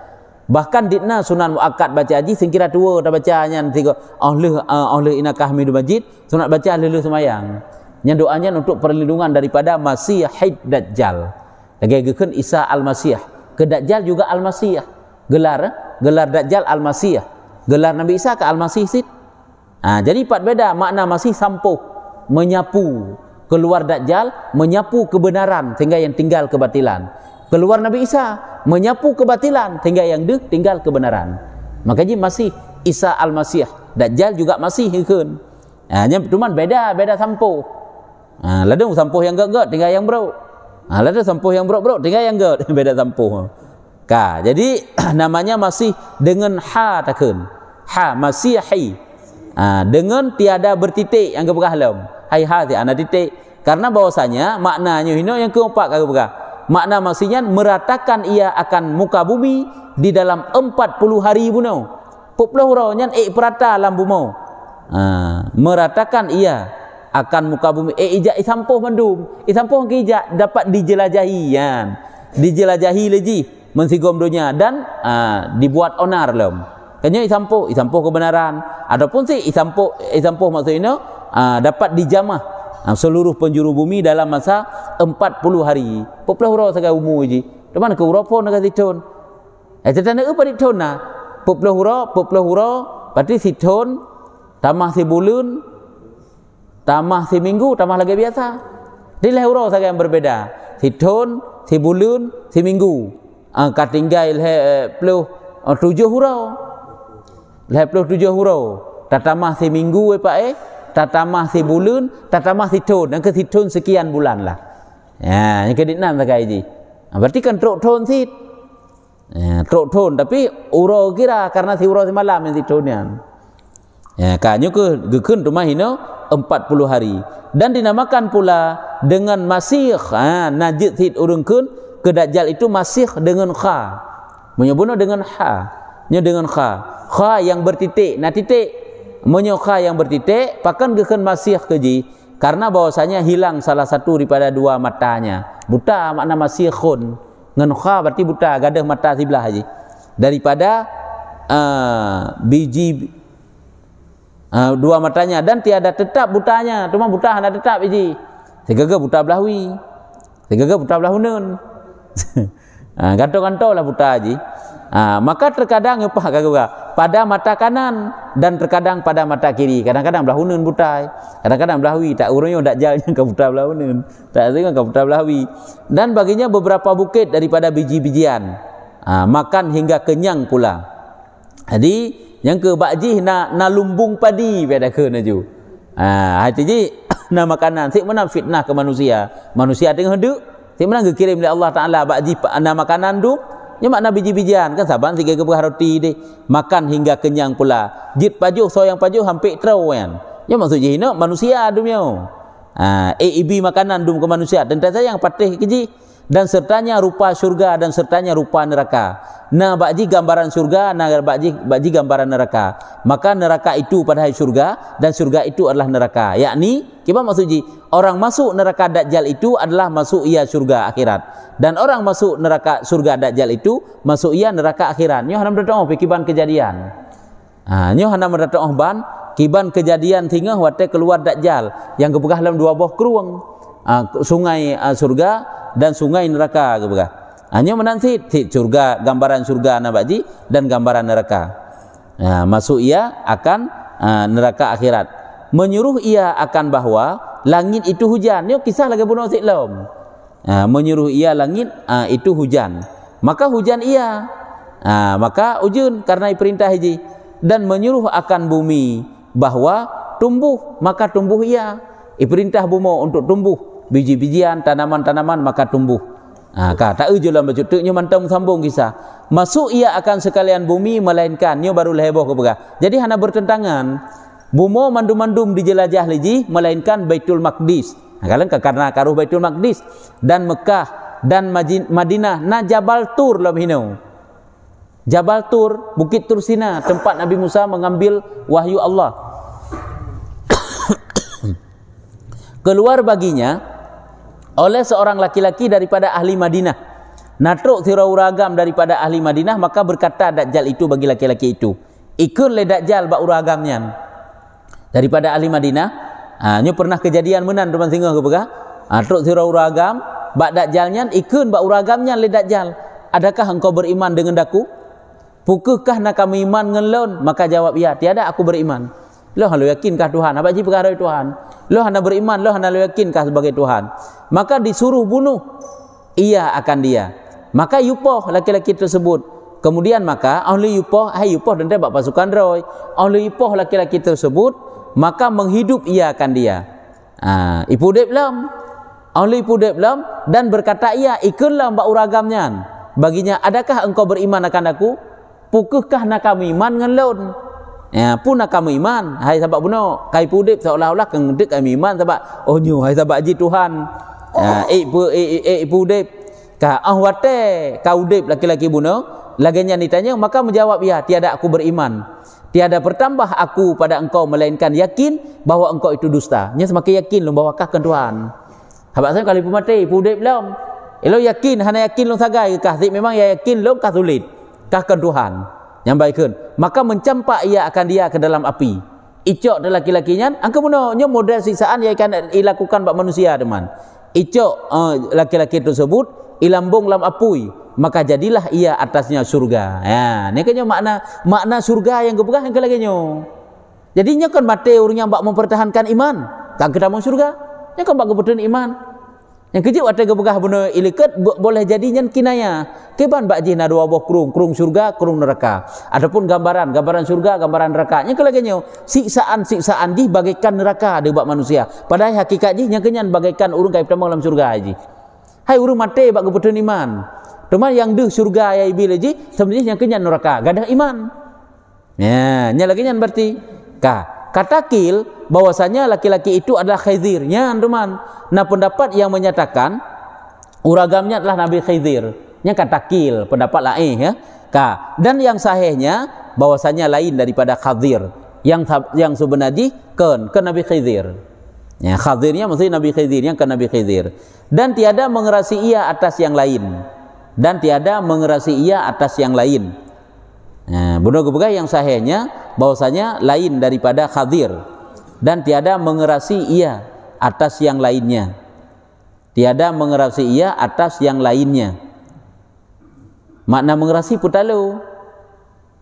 Bahkan ditna sunat muakkad baca haji singkira tua dah bacanya tiga Allah inakah hamidul majid sunat baca lelu semayang. Yang doanya untuk perlindungan daripada masihid dajjal. Lagi gekeun Isa al-Masih. Ke Dajjal juga al-Masih. Gelar Dajjal al-Masih. Gelar Nabi Isa ke al-Masih sit. Jadi empat beda makna masih sampuh, menyapu keluar Dajjal, menyapu kebenaran sehingga yang tinggal kebatilan. Keluar Nabi Isa, menyapu kebatilan sehingga yang tinggal kebenaran. Makanya masih Isa al-Masih. Dajjal juga masih gekeun. Cuman beda sampuh. Ladung sampuh yang gak tinggal yang bro. Ada sampuh yang brok-brok tinggal yang gak beda sampuh. Jadi namanya masih dengan ha takun. Ha masihi. Dengan tiada bertitik yang kebegah lam. Hai ha ti ana titik. Karena bahwasanya maknanya hino yang keempat kebegah. Makna masihnya meratakan ia akan muka bumi di dalam 40 hari buno. 40 ro-nya perata lam bumi. Meratakan ia akan muka bumi ijak isampuh mandum isampuh ke ijak dapat dijelajahi dijelajahi lagi mensigom dunia dan dibuat onar lem kanya isampuh kebenaran adapun si isampuh maksudnya dapat dijamah seluruh penjuru bumi dalam masa 40 hari 40 ro saga umu ji depan ke Eropa nak siton tanda apa diton na 40 ro berarti siton tamah sebulun tamah seminggu, tamah lagi biasa. Di lehuro saja yang berbeda. Si tahun, si bulan, si minggu. Katinggal puluh 7 hurau. 7 hurau. Tatamah si minggu tatamah si bulan, tatamah si tahun. Dan ke si tahun sekian bulan lah. Yang kedinam saja ini. Berarti kan truk tahun si. Truk tahun tapi urau kira karena si urau semalam yang si tahunnya. Kanyo ke gekun rumah hino 40 hari dan dinamakan pula dengan masih najid hid urungkeun ke Dajjal itu masih dengan kha menyebutnya dengan ha nya dengan kha yang bertitik titik menyokha yang bertitik pakan gekun masih keji karena bahwasanya hilang salah satu daripada dua matanya buta makna masihun ngan kha berarti buta gadah mata sebelah haji daripada biji dua matanya dan tiada tetap butanya cuma buta hanya tetap biji segaga buta belahwi segaga buta belahunun ganto-ganto lah buta haji maka terkadang apa pada mata kanan dan terkadang pada mata kiri kadang-kadang belahunun buta kadang-kadang belahwi tak urungnya Dajjalnya ke buta belahunun tak ada ke buta belahwi dan baginya beberapa bukit daripada biji-bijian makan hingga kenyang pula jadi yang ke bakji na lumbung padi pada ke naju. Jadi na makanan sik mana fitnah ke manusia. Manusia tengah hidup, sik mana kirim oleh Allah Taala bakji na makanan tu, nya makna biji-bijian kan saban sik ke roti deh. Makan hingga kenyang pula. Jit pajuh soyang pajuh hampir trau kan. Nya maksud jihino manusia dumnya. Ibi makanan dum ke manusia dan saja yang patih keji dan sertanya rupa syurga dan sertanya rupa neraka. Nah bakji gambaran syurga, nah bakji gambaran neraka. Maka neraka itu pada hari syurga dan syurga itu adalah neraka. Yakni, kita maksudnya orang masuk neraka Dajjal itu adalah masuk ia syurga akhirat. Dan orang masuk neraka syurga Dajjal itu masuk ia neraka akhirat. Nyo hanam datang kiban kejadian. Nyo hanam datang ban kiban kejadian tinggal wate keluar Dajjal yang kebegah dalam dua buah keruang. Sungai surga dan sungai neraka kebegah. Hanya menanti surga, gambaran surga nabaji dan gambaran neraka. Masuk ia akan neraka akhirat. Menyuruh ia akan bahwa langit itu hujan. Ini kisah lagi bunuh siklom. Menyuruh ia langit itu hujan. Maka hujan ia. Maka ujun karena perintah haji. Dan menyuruh akan bumi bahwa tumbuh. Maka tumbuh ia. Perintah bumi untuk tumbuh. Biji-bijian, tanaman-tanaman maka tumbuh. Kata ujulan bercutuknya mantang sambung kisah. Masuk ia akan sekalian bumi melainkan nyo baru heboh kebegah. Jadi hana bertentangan. Bumo mandum-mandum dijelajah lagi melainkan Baitul Maqdis. Kalian karena karuh Baitul Maqdis dan Mekah dan Madinah na Jabal Tur lah hino. Jabal Tur, Bukit Tur Sina, tempat Nabi Musa mengambil wahyu Allah. keluar baginya oleh seorang laki-laki daripada ahli Madinah. Natruk tirau ragam daripada ahli Madinah, maka berkata Dajjal itu bagi laki-laki itu, ikun le Dajjal bak uragamnya daripada ahli Madinah. Nyo pernah kejadian menan teman singgah ke begah. Truk tirau ragam bak Dajjalnya, ikun bak uragamnya le Dajjal. Adakah engkau beriman dengan daku? Pukukah nak kami iman ngelon? Maka jawab, ya, tiada aku beriman. Loh, lo yakinkah Tuhan? Apa ji perkara Tuhan? Loh, anda beriman, loh, anda lo yakinkah sebagai Tuhan? Maka disuruh bunuh ia akan dia. Maka yupoh laki-laki tersebut. Kemudian maka ahli yupoh, yupoh dan tebak pasukan roy. Ahli yupoh laki-laki tersebut, maka menghidup ia akan dia. Ipu dep lam. Ahli ipu dep lam dan berkata ia, ikunlah mbak uragamnya. Baginya, adakah engkau beriman akan aku? Pukukah nak kami iman ngelon? Ya, pun nak kami iman. Hai sahabat buno, kai pudip seolah-olah kengdek kami iman sahabat. Oh nyu, hai sahabat ji Tuhan. Pudip ka ahwate kau dip laki-laki buno. Laginya ditanya, maka menjawab, ya, tiada aku beriman. Tiada bertambah aku pada engkau melainkan yakin bahwa engkau itu dusta. Nya semakin yakin lu bahwa kah kan Tuhan. Sahabat saya kali pemati pudip belum. Elo yakin, hana yakin lu sagai kah? Memang ya yakin lu kah sulit. Kahkan Tuhan yang baikkan, maka mencampak ia akan dia ke dalam api. Icok dan laki-lakinya, angka munanya model siksaan yang akan dilakukan bak manusia teman. Icok laki-laki tersebut ilambung lam apui, maka jadilah ia atasnya surga. Ya, ini kan makna surga yang kebegah yang kelaginya. Jadinya kan mati orang yang bak mempertahankan iman, tak kita mau surga. Nya kan bak kebetulan iman. Yang kecil ada kebegah benar ilikat boleh jadinya kinaya. Keban bak jina dua buah kurung surga, kurung neraka. Adapun gambaran surga, gambaran neraka. Yang kelaginya siksaan di bagaikan neraka di bak manusia. Padahal hakikatnya yang kenyan bagaikan urung kai pertama dalam surga aji. Hai urung mati bak kebetulan iman. Cuma yang deh surga ya ibil aji sebenarnya yang kenyan neraka. Gadah iman. Ya, nya lagi nyan berarti katakil bahwasanya laki-laki itu adalah Khizirnya teman. Nah, pendapat yang menyatakan uragamnya adalah Nabi Khizir, nya katakil, pendapat lain ya. Dan yang sahihnya bahwasanya lain daripada Khizir. Yang sebenarnya ke Nabi Khizir. Ya, Khizirnya maksudnya Nabi Khizir, yang ke Nabi Khizir. Dan tiada mengerasi ia atas yang lain. Dan tiada mengerasi ia atas yang lain. Nah, benar kebegah yang sahihnya bahwasanya lain daripada Khizir dan tiada mengerasi ia atas yang lainnya. Tiada mengerasi ia atas yang lainnya. Makna mengerasi putalu.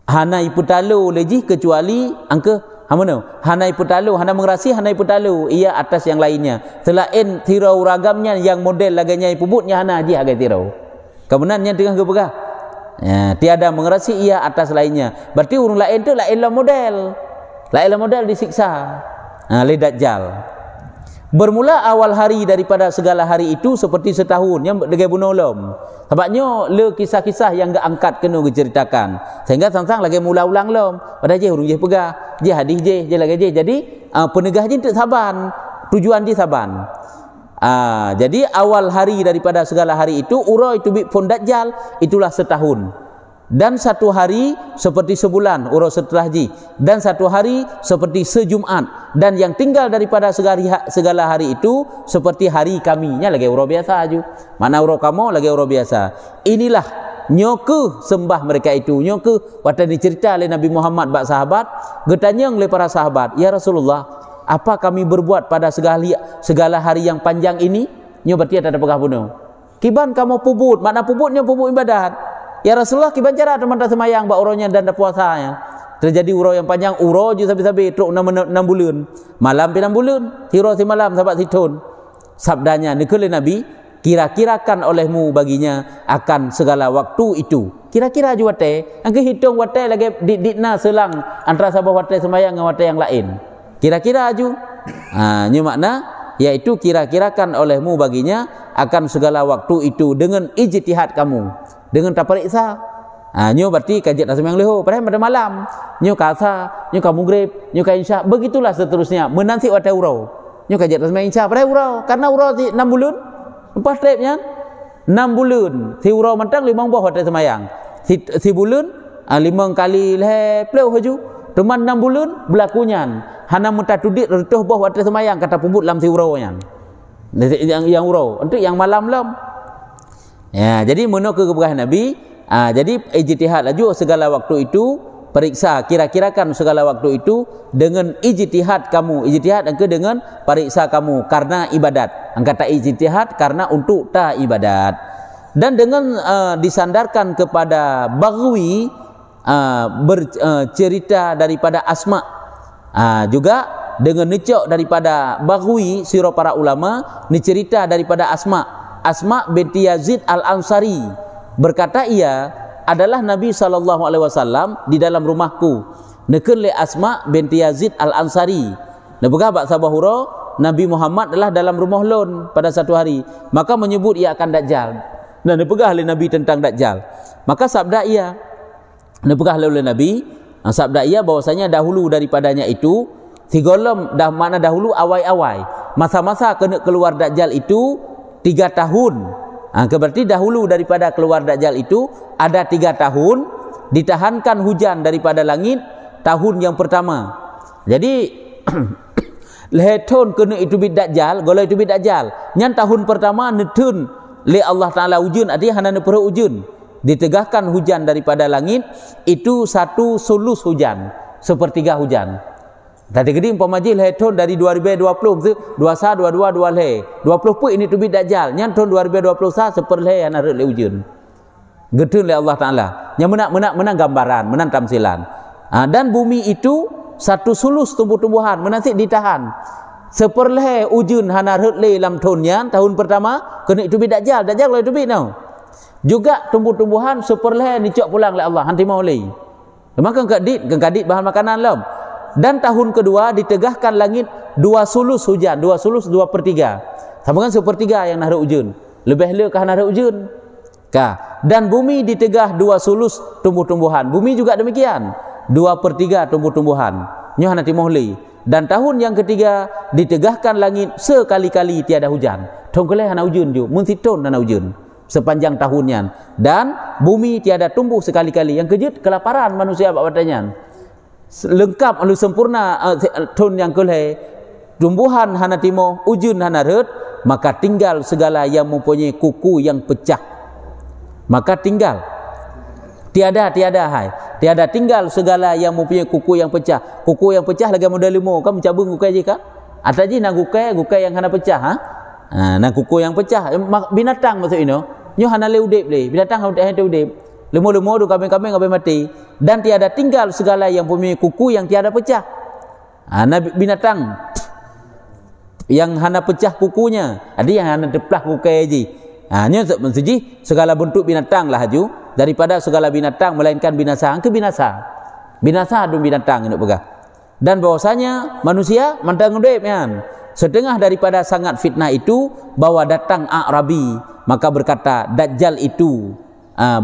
Hanai putalu leji kecuali angka hamano. Hanai putalu, hana mengerasi hanai putalu ia atas yang lainnya. Selain tirau ragamnya yang model laganya pubutnya hana aja agak tirau. Kemenannya tengah kebegah. Ya, tiada mengerasi ia atas lainnya. Berarti orang lain tu lainlah model. Lainlah model disiksa. Le Dajjal. Bermula awal hari daripada segala hari itu seperti setahun yang degai bunolom. Sebabnya le kisah-kisah yang gak angkat kena diceritakan. Sehingga sang-sang lagi mula ulang lom. Pada je urung je pegah, je hadis je lagi je. Jadi penegah je tak saban. Tujuan je saban. Jadi awal hari daripada segala hari itu uroi tu pun Dajjal itulah setahun. Dan satu hari seperti sebulan uroi setelah ji. Dan satu hari seperti sejumat. Dan yang tinggal daripada segala hari itu seperti hari kami. Nya lagi uroi biasa aju. Mana uroi kamu lagi uroi biasa. Inilah nyoke sembah mereka itu. Nyoke waktu dicerita oleh Nabi Muhammad bak sahabat. Getanya oleh para sahabat. Ya Rasulullah, apa kami berbuat pada segala hari yang panjang ini? Nyo berarti ada pegah bunuh. Kiban kamu pubut. Makna pubutnya pubut ibadat. Ya Rasulullah, kiban cara teman tak semayang bak uronya dan puasanya. Terjadi uro yang panjang, uro je sabi-sabi truk 6 bulan. Malam 6 bulan, hiro si malam sahabat situn. Sabdanya nikul Nabi, kira-kirakan olehmu baginya akan segala waktu itu. Kira-kira juga wate, angke hitung wate lagi ditna selang antara sahabat wate semayang dengan wate yang lain. Kira-kira aju. Ini makna yaitu kira-kirakan olehmu baginya akan segala waktu itu dengan ijtihad kamu, dengan tapariksa. Nyo berarti kajian asam yang leho pada malam. Nyo kasa, nyo ka maghrib, nyo ka isya, begitulah seterusnya menanti wate urau. Nyo kajian asam isya pada urau karena urau 6 bulan. 4 stepnya 6 bulan. Si urau mentang 5 buah wate semayang. Si bulan 5 kali le pleu haju. Teman 6 bulan berlakunya hana muta tudit retuh boh waktu semayang kata pembut lam si urau nya. Yang urau, untuk yang malam lam. Ya, jadi menurut keberkahan Nabi, jadi ijtihad laju segala waktu itu, periksa kira-kirakan segala waktu itu dengan ijtihad kamu. Ijtihad angka dengan periksa kamu karena ibadat. Angkata ijtihad karena untuk ta ibadat. Dan dengan disandarkan kepada Baghawi bercerita daripada Asma, juga dengan necok daripada Baghawi sirah para ulama ni cerita daripada Asma binti Yazid Al-Ansari, berkata ia adalah Nabi SAW di dalam rumahku. Neken le Asma binti Yazid Al-Ansari. Nebegah bak sabahura Nabi Muhammad adalah dalam rumah lon pada satu hari, maka menyebut ia akan Dajjal. Dan nebegah le Nabi tentang Dajjal. Maka sabda ia, nebegah le Nabi, sabda ia bahwasanya dahulu daripadanya itu tigolom dah mana dahulu awai-awai masa-masa kena keluar Dajjal itu 3 tahun. Berarti dahulu daripada keluar Dajjal itu ada 3 tahun ditahankan hujan daripada langit tahun yang pertama. Jadi leheton kena itu bid Dajjal, golai itu bid Dajjal. Nyan tahun pertama netun le Allah Taala ujun, artinya hana perlu ujun. Ditegahkan hujan daripada langit itu 1 sulus hujan, 1/3 hujan. Tadi gede umpama jil tahun dari 2020 tu 21 22 20 pun ini tu bid Dajjal. Nyan tahun 2021 1/2 ana rek le ujun. Gedeun le Allah Taala. Yang menang gambaran, menang tamsilan. Dan bumi itu 1 sulus tumbuh-tumbuhan menasik ditahan. 1/2 ujun hana rek le lam tahun tahun pertama kena itu bid Dajjal. Dajjal le itu bid no. Juga tumbuh-tumbuhan 1/2 dicok pulang le Allah hanti mau le. Maka kadit bahan makanan lam. Dan tahun kedua ditegahkan langit 2 sulus hujan, 2 sulus 2/3. Sama dengan 1/3 yang nak ujun. Lebih le kah nak ujun? Kah. Dan bumi ditegah 2 sulus tumbuh-tumbuhan. Bumi juga demikian. 2/3 tumbuh-tumbuhan. Nyoh nanti mohli. Dan tahun yang ketiga ditegahkan langit sekali-kali tiada hujan. Tahun kelih nak ujun ju, mun siton nak ujun sepanjang tahunnya. Dan bumi tiada tumbuh sekali-kali. Yang kejut kelaparan manusia bak batanya. Lengkap lalu sempurna tahun yang kelih tumbuhan hana timo ujun hana red, maka tinggal segala yang mempunyai kuku yang pecah. Maka tinggal tiada tinggal segala yang mempunyai kuku yang pecah. Kuku yang pecah lagi model limo kan mencabung gukai je kan? Ataji nak gukai yang hana pecah nak kuku yang pecah binatang maksud ini nyo hana le udip le binatang hana udip. Lemo-lemo du kambing-kambing sampai mati. Dan tiada tinggal segala yang mempunyai kuku yang tiada pecah. Binatang yang hana pecah kukunya, ada yang hana deplah kukai je. Maksudnya segala bentuk binatang lah haju, daripada segala binatang melainkan binasa ke binasa dun binatang ini pegah. Dan bahwasanya manusia mantang udip kan. Setengah daripada sangat fitnah itu bahwa datang Arabi, maka berkata Dajjal itu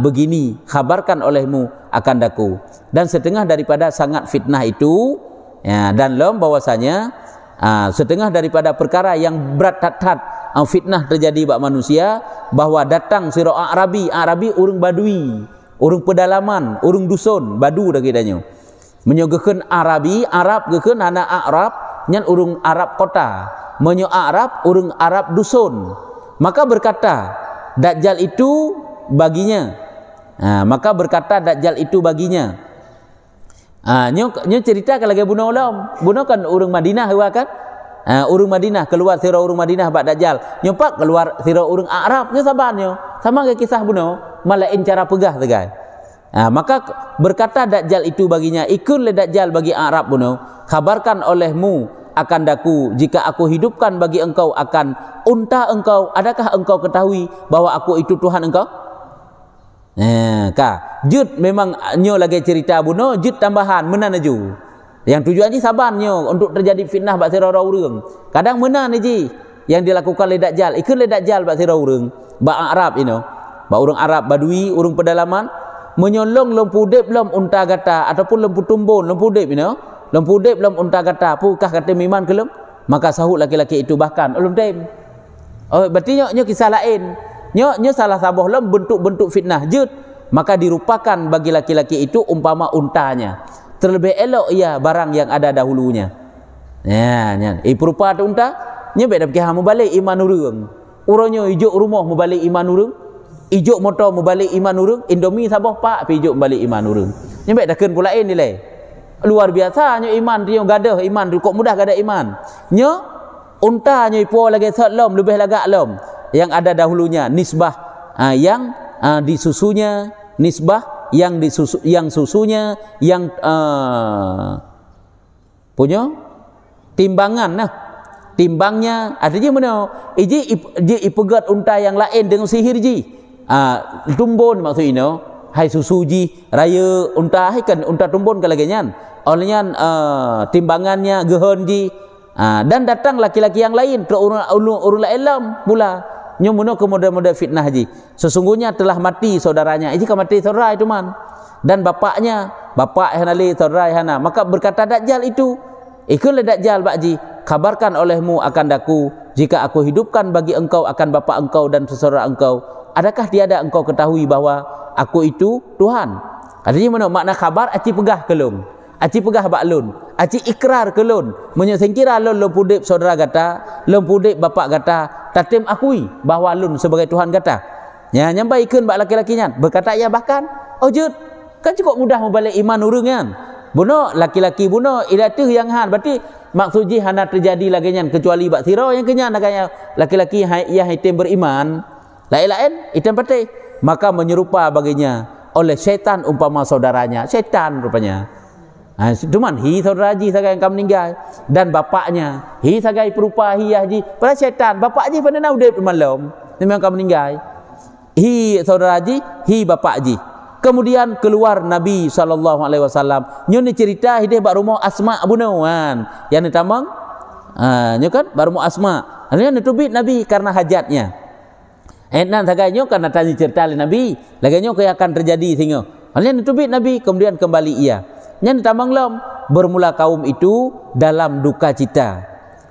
begini, khabarkan olehmu akan daku. Dan setengah daripada sangat fitnah itu dan lom bahwasanya setengah daripada perkara yang berat tat fitnah terjadi bak manusia, bahwa datang sirah Arabi urang badui, urang pedalaman, urang dusun, badu dah kitanya. Menyogekeun Arabi, Arab gekeun hana Arab, nyan urang Arab kota. Menyo Arab, urang Arab dusun. Maka berkata Dajjal itu baginya. Maka berkata Dajjal itu baginya. Nyo cerita kalau lagi bunuh ulam. Bunuh kan urang Madinah kan? Urang Madinah keluar sirah urang Madinah bak Dajjal. Nyo pak keluar sirah urang Arab. Nyo sabar nyo. Sama ke kisah bunuh, malain cara pegah tegai. Maka berkata Dajjal itu baginya, ikun le Dajjal bagi Arab bunuh. Khabarkan olehmu akan daku, jika aku hidupkan bagi engkau akan unta engkau, adakah engkau ketahui bahwa aku itu Tuhan engkau? Jud memang nyo lagi cerita buno, jud tambahan menan aju. Yang tujuannya saban nyo untuk terjadi fitnah bak sira urang. Kadang menan ji yang dilakukan oleh Dajjal. Ikut le Dajjal bak sira urang, bak Arab bak urang Arab badui, urang pedalaman menyolong lempu dep lom unta gata ataupun lempu tumbun, lempu dep lempu dep lom unta gata, apakah kata miman kelem? Maka sahut laki-laki itu bahkan ulum dem. Berarti nyo kisah lain. Nyo salah sabah lom bentuk-bentuk fitnah jud, maka dirupakan bagi laki-laki itu umpama untanya. Terlebih elok ia barang yang ada dahulunya. Ya, nya. Perupa tu unta, nya bek dah pergi mu balik iman urang. Uronyo ijuk rumah mu balik iman urang. Ijuk motor mu balik iman urang. Indomie sabah pak pi ijuk balik iman urang. Nya bek dah keun pulain nilai. Luar biasa nya iman dia gadah iman tu kok mudah gadah iman. Nya unta nya ipo lagi satlom lebih lagak lom. Yang ada dahulunya nisbah yang disusunya, nisbah yang susunya yang punya timbangan nah. Timbangnya artinya mana? Iji ipegat unta yang lain dengan sihir ji. Tumbon maksudnya hai susu ji raya unta hai kan unta tumbon kalagenyan. Olehnya timbangannya gehon ji. Dan datang laki-laki yang lain ke urul alam pula. Nyomuno ke model-model fitnah ji. Sesungguhnya telah mati saudaranya. Iji kan mati saudara itu man. Dan bapaknya, bapak hanali saudara hana. Maka berkata Dajjal itu, ikulah Dajjal bakji, kabarkan olehmu akan daku jika aku hidupkan bagi engkau akan bapak engkau dan saudara engkau. Adakah tiada engkau ketahui bahwa aku itu Tuhan? Artinya mana makna khabar aci pegah kelung. Aci pegah baklun, aci ikrar kelun. Menyesengkira lun pudip saudara gata, lun pudip bapak gata, tatim akui bahawa lun sebagai Tuhan gata. Ya nyampai ikun bak laki-lakinya berkata ya bahkan ojud kan cukup mudah membalik iman urang kan. Buno laki-laki buno ilatuh yang han berarti maksud ji hana terjadi lagi nyan kecuali bak sira yang kenyan agaknya laki-laki ia hitam beriman lain-lain item pati maka menyerupa baginya oleh syaitan umpama saudaranya syaitan rupanya. Cuman hi saudara ji sagai yang kamu meninggal dan bapaknya hi sagai perupa hiyah ji pada syaitan bapak ji pada nak udip malam memang kamu meninggal hi saudara ji hi bapak ji. Kemudian keluar Nabi SAW nyo ni cerita hidih bak rumah Asma abunawan yang ditamang nyo kan bak rumah Asma yang ditubit Nabi karena hajatnya enan sagai nyo karena tanya cerita oleh Nabi lagi nyo kaya akan terjadi sehingga yang ditubit Nabi kemudian kembali ia. Yang ditamang lom bermula kaum itu dalam duka cita.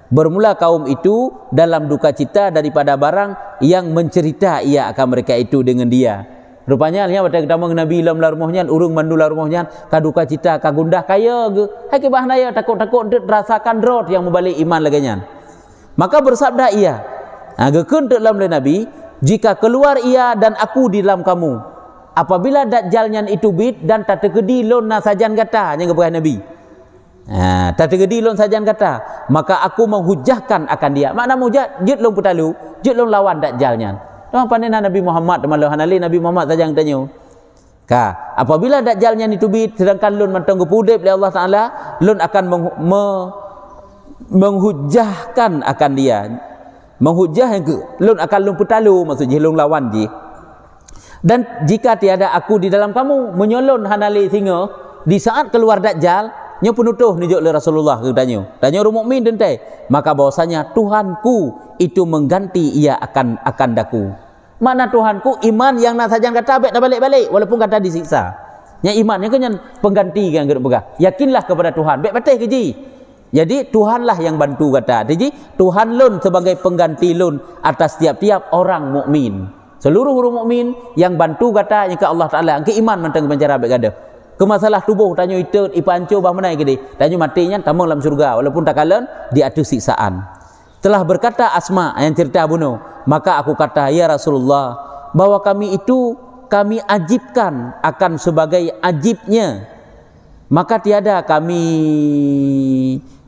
Bermula kaum itu dalam duka cita daripada barang yang mencerita ia akan mereka itu dengan dia. Rupanya nya pada ditamang Nabi lam larmohnya urung mandu larmohnya ka duka cita ka gundah kaya ge. Hai ke bahnaya takut-takut rasakan drot yang membalik iman laganya. Maka bersabda ia. Gekeun dalam Nabi, jika keluar ia dan aku di dalam kamu. Apabila Dajjalnya itu bid dan tak tergedi lon na sajan kata yang kepada Nabi. Tak tergedi lon sajan kata, maka aku menghujahkan akan dia. Makna mujah jut lon putalu, jut lon lawan Dajjalnya. Tuan panena Nabi Muhammad malah hanali Nabi Muhammad saja yang tanya. Apabila Dajjalnya itu bid sedangkan lon mantang gepudip oleh Allah Taala, lon akan menghujahkan akan dia. Menghujah yang lon akan lon putalu maksudnya lon lawan ji. Dan jika tiada aku di dalam kamu menyolon hanali singa di saat keluar Dajjal nyo penutuh nijuk oleh Rasulullah katanya orang mukmin dentai maka bahwasanya Tuhanku itu mengganti ia akan daku. Mana Tuhanku iman yang nak sajan kata abek dah balik-balik walaupun kata disiksa. Nya iman yang kenyan pengganti yang gerak pegah. Yakinlah kepada Tuhan. Bek patih keji. Jadi Tuhanlah yang bantu kata. Jadi Tuhan lun sebagai pengganti lun atas tiap-tiap orang mukmin. Seluruh orang mukmin yang bantu kata yang ke Allah Taala angke iman mantang penjara baik ada. Ke masalah tubuh tanya itu ipanco bah menai gede. Tanya matinya tamang dalam surga walaupun tak kalan di atas siksaan. Telah berkata Asma yang cerita bunuh, maka aku kata ya Rasulullah bahwa kami ajibkan akan sebagai ajibnya. Maka tiada kami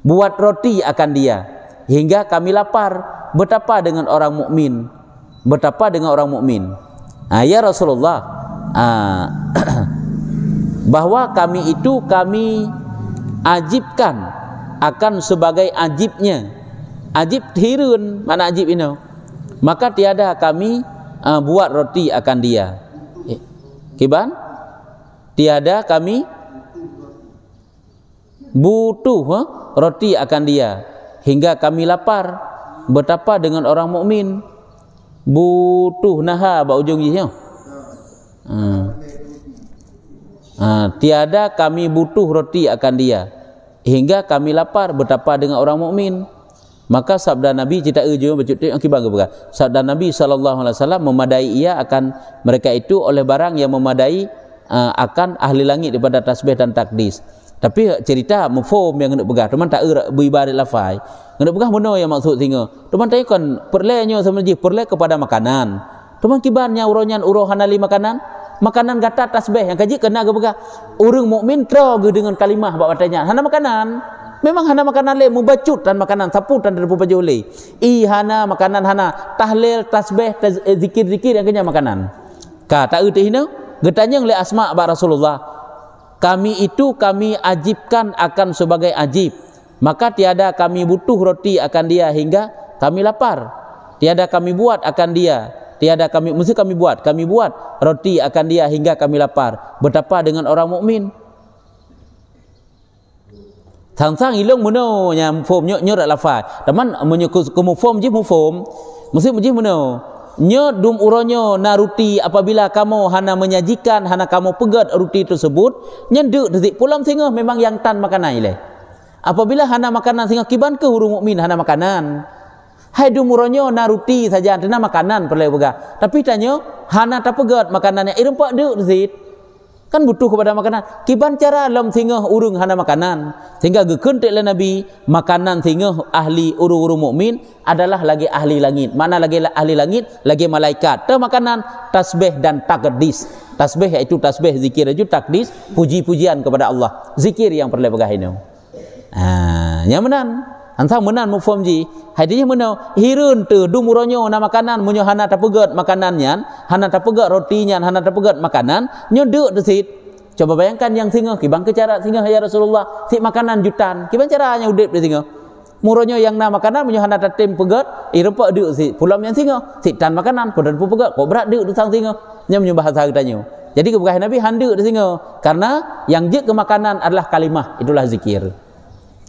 buat roti akan dia hingga kami lapar. Betapa dengan orang mukmin. Betapa dengan orang mukmin. Ya Rasulullah, bahwa kami ajibkan akan sebagai ajibnya. Ajib hirun, mana ajib ini? Maka tiada kami buat roti akan dia. Kiban? Tiada kami butuh roti akan dia hingga kami lapar. Betapa dengan orang mukmin. Butuh naha ba ujung ji tiada kami butuh roti akan dia hingga kami lapar betapa dengan orang mukmin. Maka sabda Nabi cerita ujung bercuti akibat apa? Sabda Nabi SAW memadai ia akan mereka itu oleh barang yang memadai akan ahli langit daripada tasbih dan takdis. Tapi cerita mufhum yang kena pegah, teman tak beribadat lafai. Kena pegah mana yang maksud singa. Teman tanya kan perlenya sama ji, perle kepada makanan. Teman kibannya uronyan uroh hanali makanan. Makanan gata tasbih yang kaji kena ke pegah. Orang mukmin terge dengan kalimah bak watanya. Hana makanan. Memang hana makanan le mubacut dan makanan saputan dan pupaju le. Hana makanan hana tahlil tasbih zikir-zikir yang kenya makanan. Ka tak euti hina getanya le asma ba Rasulullah. Kami itu kami ajibkan akan sebagai ajib. Maka tiada kami butuh roti akan dia hingga kami lapar. Tiada kami buat akan dia. Tiada kami mesti kami buat roti akan dia hingga kami lapar. Betapa dengan orang mukmin. Sang-sang ilung meno nya mufhum nyo dak lafaz. Taman menyo ke mufhum je mufhum. Mesti menji meno. Nyo dum uronyo na ruti apabila kamu hana menyajikan, hana kamu pegat ruti tersebut, nyenduk detik pulang singa memang yang tan makanan ile. Apabila hana makanan singa kiban ke hurung mukmin hana makanan. Hai dum uronyo na ruti saja antena makanan perlu pegah. Tapi tanya hana ta pegat makanannya irempak deuk detik. Kan butuh kepada makanan. Kiban cara lam singa urung hana makanan. Sehingga gekeun tek Nabi makanan singa ahli urung-urung mukmin adalah lagi ahli langit. Mana lagi ahli langit? Lagi malaikat. Te makanan tasbih dan takdis. Tasbih iaitu tasbih, zikir itu takdis, puji-pujian kepada Allah. Zikir yang perlu pegah ini. Yang menan. Antang menan mufhum ji. Hadinya menau hirun tu dumuronyo na makanan munyo hana tapegat makanannya, hana tapegat rotinya, hana tapegat makanan, nyoduk desit. Coba bayangkan yang singa kibang ke cara singa ya Rasulullah, si makanan jutan. Kibang caranya udip de singa. Muronyo yang na makanan munyo hana tatem pegat, irempak deuk si pulam yang singa. Si tan makanan podan pu pegat, kok berat deuk sang singa. Nya munyo bahasa katanya. Jadi keberkahan Nabi handuk de singa karena yang je ke makanan adalah kalimah, itulah zikir.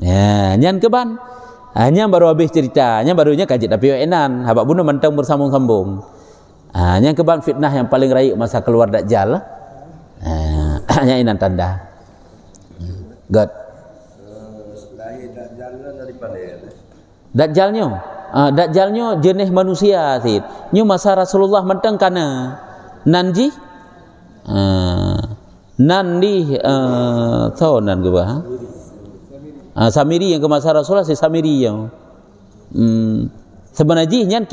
Ya, nyan keban. Hanya baru habis ceritanya barunya kaji tapi enan habak bunuh mentang bersambung-sambung. Hanya keban fitnah yang paling raik masa keluar Dajjal. Hanya inan tanda. God. Dajjalnya jenis manusia sih. Nyu masa Rasulullah mentang kana nanji nandi tahu nan ke bah. Samiri yang ke masa Rasulullah si Samiri yang sebenarnya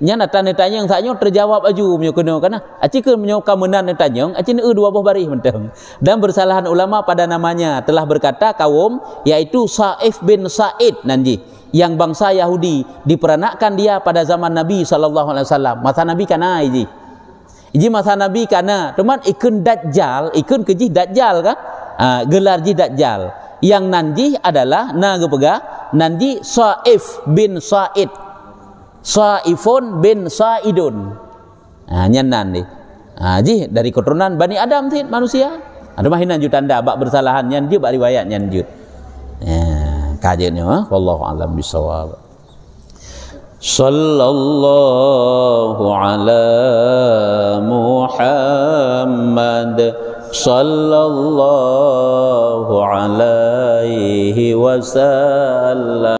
nyan atan tanya yang saknyo terjawab aju menyo kena kana aci ke menyo kamenan tanya aci ne dua buah baris mentang dan bersalahan ulama pada namanya telah berkata kaum yaitu Saif bin Sa'id nanji yang bangsa Yahudi diperanakkan dia pada zaman Nabi sallallahu alaihi wasallam masa Nabi kana iji masa Nabi kana teman ikun Dajjal ikun keji Dajjal kan gelar ji Dajjal yang nanji adalah nagepega nanji Saif bin Sa'id Saifun bin Sa'idun nyanan ni ji dari keturunan Bani Adam sih manusia ada mahinan jutanda bak bersalahan nyanjut bak riwayat nyanjut kajiannya wallahu alam bisawab sallallahu ala Muhammad sallallahu alaihi wasallam